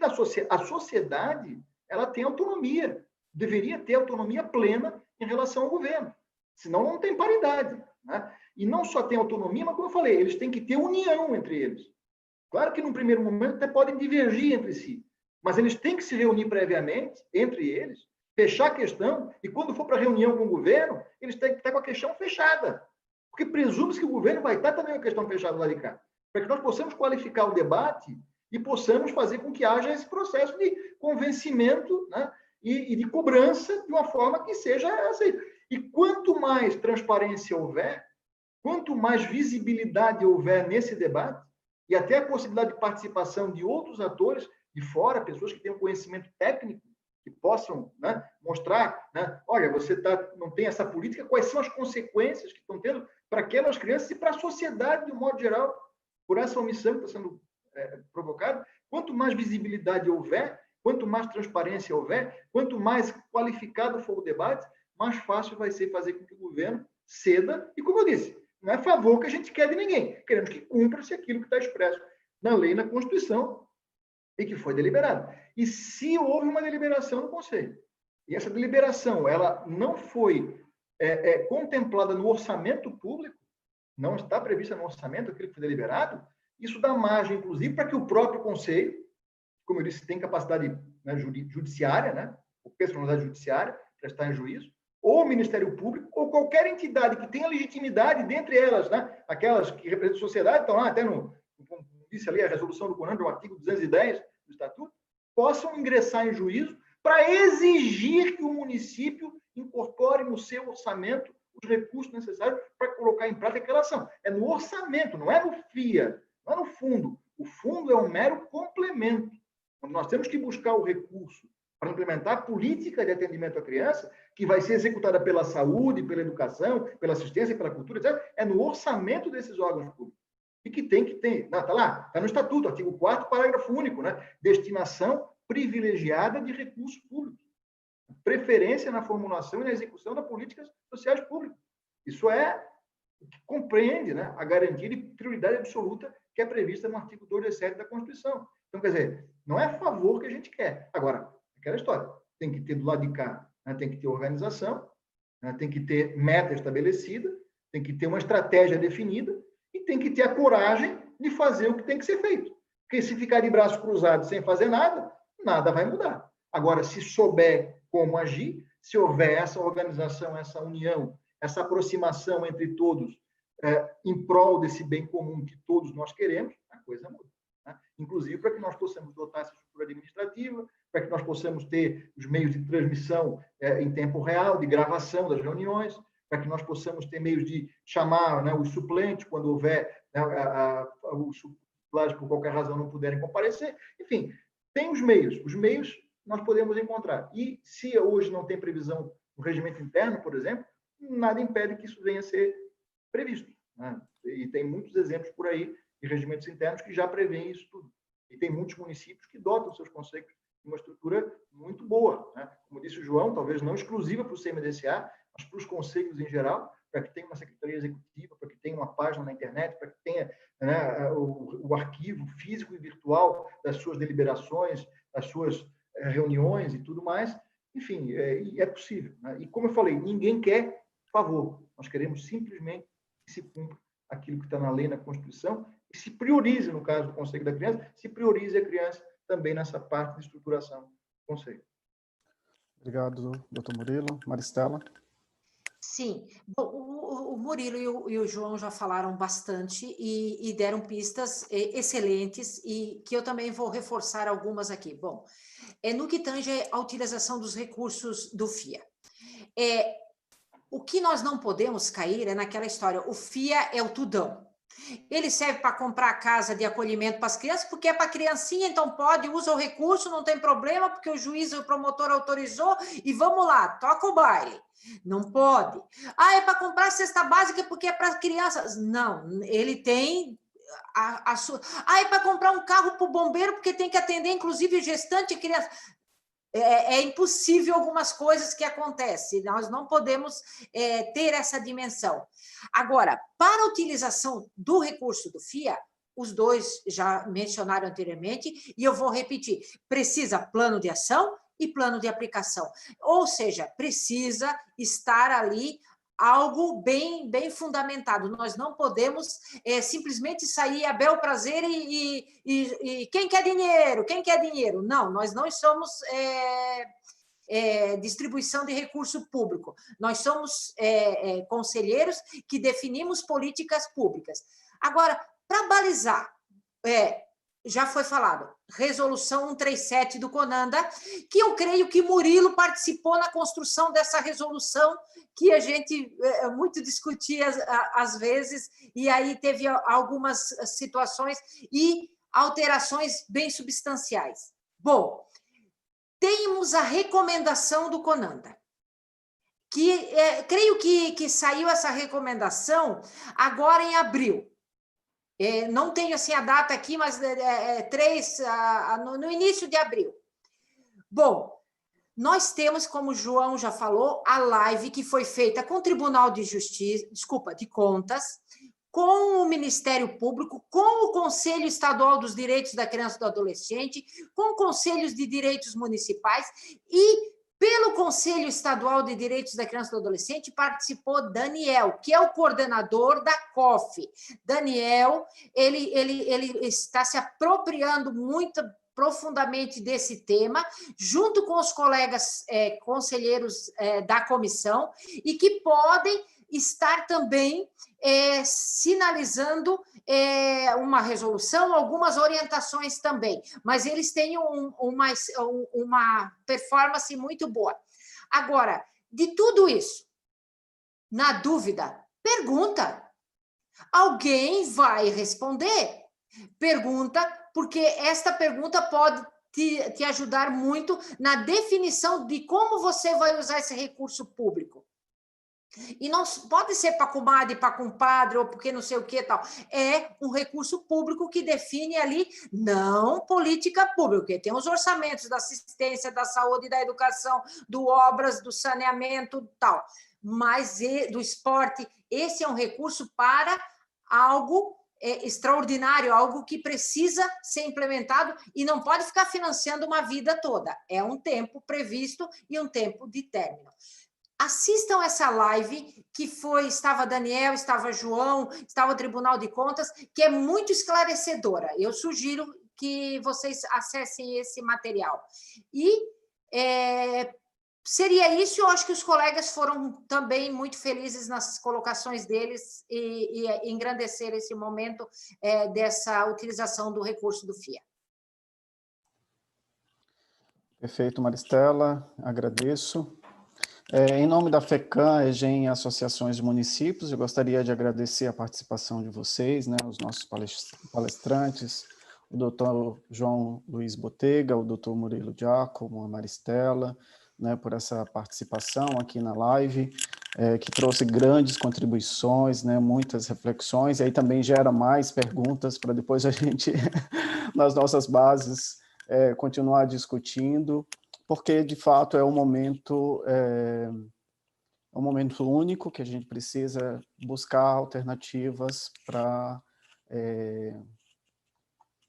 a sociedade, ela tem autonomia, deveria ter autonomia plena em relação ao governo, senão não tem paridade, né? E não só tem autonomia, mas como eu falei, eles têm que ter união entre eles. Claro que, num primeiro momento, até podem divergir entre si, mas eles têm que se reunir previamente, entre eles, fechar a questão, e quando for para a reunião com o governo, eles têm que estar com a questão fechada. Porque presume-se que o governo vai estar também com a questão fechada lá de cá, para que nós possamos qualificar o debate e possamos fazer com que haja esse processo de convencimento, né, e de cobrança de uma forma que seja aceita. E quanto mais transparência houver, quanto mais visibilidade houver nesse debate, e até a possibilidade de participação de outros atores de fora, pessoas que tenham conhecimento técnico, que possam, né, mostrar, né, olha, você não tem essa política, quais são as consequências que estão tendo para aquelas crianças e para a sociedade, de um modo geral, por essa omissão que está sendo provocada. Quanto mais visibilidade houver, quanto mais transparência houver, quanto mais qualificado for o debate, mais fácil vai ser fazer com que o governo ceda. E, como eu disse, não é favor que a gente quer de ninguém. Queremos que cumpra-se aquilo que está expresso na lei, na Constituição, e que foi deliberado. E se houve uma deliberação no Conselho, e essa deliberação ela não foi contemplada no orçamento público, não está prevista no orçamento aquilo que foi deliberado, isso dá margem, inclusive, para que o próprio Conselho, como eu disse, tem capacidade, né, judiciária, né, ou personalidade judiciária, para estar em juízo, ou o Ministério Público, ou qualquer entidade que tenha legitimidade, dentre elas, né, aquelas que representam a sociedade, estão lá até como disse ali a resolução do CONAN, do artigo 210 do Estatuto, possam ingressar em juízo para exigir que o município incorpore no seu orçamento os recursos necessários para colocar em prática aquela ação. É no orçamento, não é no FIA, não é no fundo. O fundo é um mero complemento. Nós temos que buscar o recurso para implementar a política de atendimento à criança, que vai ser executada pela saúde, pela educação, pela assistência, pela cultura, etc. É no orçamento desses órgãos públicos. E que tem que ter. Está lá, está no Estatuto, artigo 4º, parágrafo único, né? Destinação privilegiada de recursos públicos. Preferência na formulação e na execução das políticas sociais públicas. Isso é o que compreende, né, a garantia de prioridade absoluta que é prevista no artigo 217 da Constituição. Então, quer dizer, não é a favor que a gente quer. Agora, aquela história, tem que ter do lado de cá, né, tem que ter organização, né, tem que ter meta estabelecida, tem que ter uma estratégia definida e tem que ter a coragem de fazer o que tem que ser feito. Porque se ficar de braços cruzados sem fazer nada, nada vai mudar. Agora, se souber como agir, se houver essa organização, essa união, essa aproximação entre todos, em prol desse bem comum que todos nós queremos, a coisa muda. Né? Inclusive para que nós possamos dotar essa estrutura administrativa, para que nós possamos ter os meios de transmissão em tempo real, de gravação das reuniões, para que nós possamos ter meios de chamar, né, os suplentes quando houver, né, os suplentes por qualquer razão não puderem comparecer. Enfim, tem os meios nós podemos encontrar. E se hoje não tem previsão no regimento interno, por exemplo, nada impede que isso venha a ser previsto. Né? E tem muitos exemplos por aí de regimentos internos que já prevêem isso tudo. E tem muitos municípios que dotam seus conselhos de uma estrutura muito boa. Né? Como disse o João, talvez não exclusiva para o CMDCA, mas para os conselhos em geral, para que tenha uma secretaria executiva, para que tenha uma página na internet, para que tenha, né, o arquivo físico e virtual das suas deliberações, das suas reuniões e tudo mais. Enfim, é possível. Né? E como eu falei, ninguém quer favor. Nós queremos simplesmente que se cumpra aquilo que está na lei, na Constituição, e se priorize, no caso do Conselho da Criança, se priorize a criança também nessa parte de estruturação do Conselho. Obrigado, doutor Murilo. Maristela? Sim. Bom, o Murilo e o João já falaram bastante e deram pistas excelentes e que eu também vou reforçar algumas aqui. Bom, no que tange a utilização dos recursos do FIA. O que nós não podemos cair é naquela história, o FIA é o tudão. Ele serve para comprar casa de acolhimento para as crianças, porque é para a criancinha, então pode, usa o recurso, não tem problema, porque o juiz e o promotor autorizou, e vamos lá, toca o baile. Não pode. É para comprar cesta básica porque é para crianças. Não, ele tem a sua... é para comprar um carro para o bombeiro porque tem que atender, inclusive, gestante e criança. É impossível algumas coisas que acontecem, nós não podemos ter essa dimensão. Agora, para a utilização do recurso do FIA, os dois já mencionaram anteriormente, e eu vou repetir, precisa plano de ação e plano de aplicação, ou seja, precisa estar ali algo bem fundamentado. Nós não podemos simplesmente sair a bel prazer e quem quer dinheiro? Quem quer dinheiro? Não, nós não somos distribuição de recurso público. Nós somos conselheiros que definimos políticas públicas. Agora, para balizar, já foi falado, resolução 137 do CONANDA, que eu creio que Murilo participou na construção dessa resolução, que a gente muito discutia às vezes, e aí teve algumas situações e alterações bem substanciais. Bom, temos a recomendação do CONANDA, que creio que saiu essa recomendação agora em abril. Não tenho assim a data aqui, mas no início de abril. Bom, nós temos, como o João já falou, a live que foi feita com o Tribunal de Justiça, de Contas, com o Ministério Público, com o Conselho Estadual dos Direitos da Criança e do Adolescente, com conselhos de direitos municipais e pelo Conselho Estadual de Direitos da Criança e do Adolescente participou Daniel, que é o coordenador da COF. Daniel, ele está se apropriando muito profundamente desse tema, junto com os colegas conselheiros da comissão, e que podem estar também sinalizando uma resolução, algumas orientações também, mas eles têm uma performance muito boa. Agora, de tudo isso, na dúvida, pergunta. Alguém vai responder? Pergunta, porque esta pergunta pode te ajudar muito na definição de como você vai usar esse recurso público. E não pode ser para comadre, para compadre, ou porque não sei o que e tal. É um recurso público que define ali, não política pública, porque tem os orçamentos da assistência, da saúde, da educação, do obras, do saneamento e tal. Mas do esporte, esse é um recurso para algo extraordinário, algo que precisa ser implementado e não pode ficar financiando uma vida toda. É um tempo previsto e um tempo de término. Assistam essa live, que estava Daniel, estava João, estava o Tribunal de Contas, que é muito esclarecedora. Eu sugiro que vocês acessem esse material. E seria isso, eu acho que os colegas foram também muito felizes nas colocações deles e engrandecer esse momento dessa utilização do recurso do FIA. Perfeito, Maristela, agradeço. Em nome da FECAM, EGEM e Associações de Municípios, eu gostaria de agradecer a participação de vocês, né, os nossos palestrantes, o doutor João Luiz Botega, o doutor Murilo Giacomo, a Maristela, né, por essa participação aqui na live, que trouxe grandes contribuições, né, muitas reflexões, e aí também gera mais perguntas para depois a gente, nas nossas bases, continuar discutindo, porque, de fato, é um momento único que a gente precisa buscar alternativas para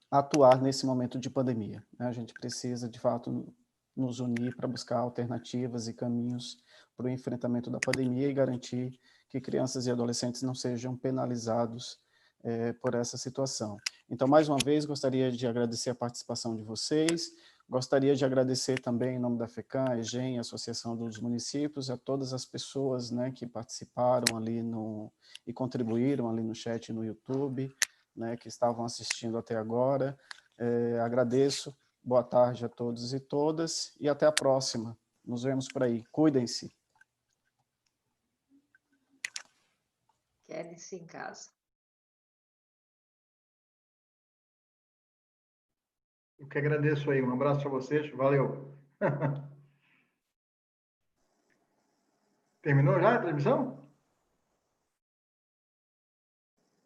atuar nesse momento de pandemia, né? A gente precisa, de fato, nos unir para buscar alternativas e caminhos para o enfrentamento da pandemia e garantir que crianças e adolescentes não sejam penalizados por essa situação. Então, mais uma vez, gostaria de agradecer a participação de vocês. Gostaria de agradecer também, em nome da FECAM, EGEM, Associação dos Municípios, a todas as pessoas, né, que participaram ali e contribuíram ali no chat e no YouTube, né, que estavam assistindo até agora. Agradeço, boa tarde a todos e todas, e até a próxima. Nos vemos por aí. Cuidem-se. Quedem-se em casa. Eu que agradeço aí. Um abraço para vocês. Valeu. Terminou já a transmissão?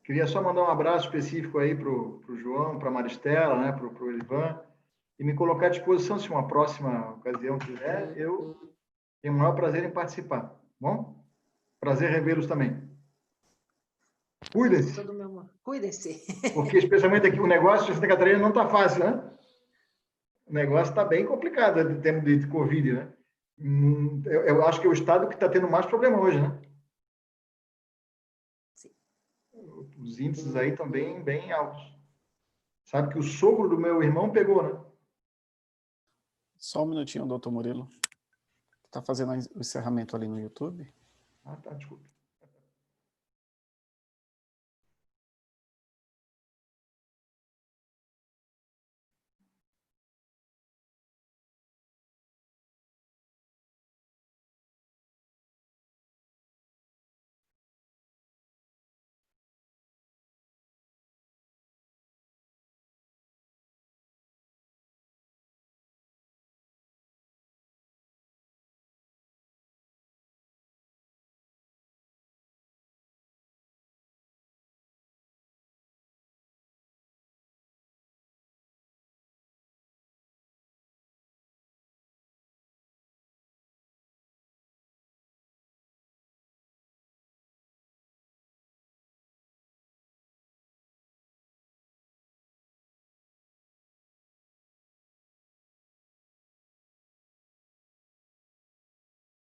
Queria só mandar um abraço específico aí para o João, para a Maristela, né, para o Ivan, e me colocar à disposição, se uma próxima ocasião tiver, eu tenho o maior prazer em participar. Tá bom? Prazer revê-los também. Cuidem-se. Cuidem-se. Porque, especialmente aqui, o negócio de Santa Catarina não está fácil, né? O negócio está bem complicado em termos de Covid, né? Eu acho que é o estado que está tendo mais problema hoje, né? Sim. Os índices aí estão bem altos. Sabe que o sogro do meu irmão pegou, né? Só um minutinho, doutor Murilo. Está fazendo o encerramento ali no YouTube? Ah, tá, desculpa.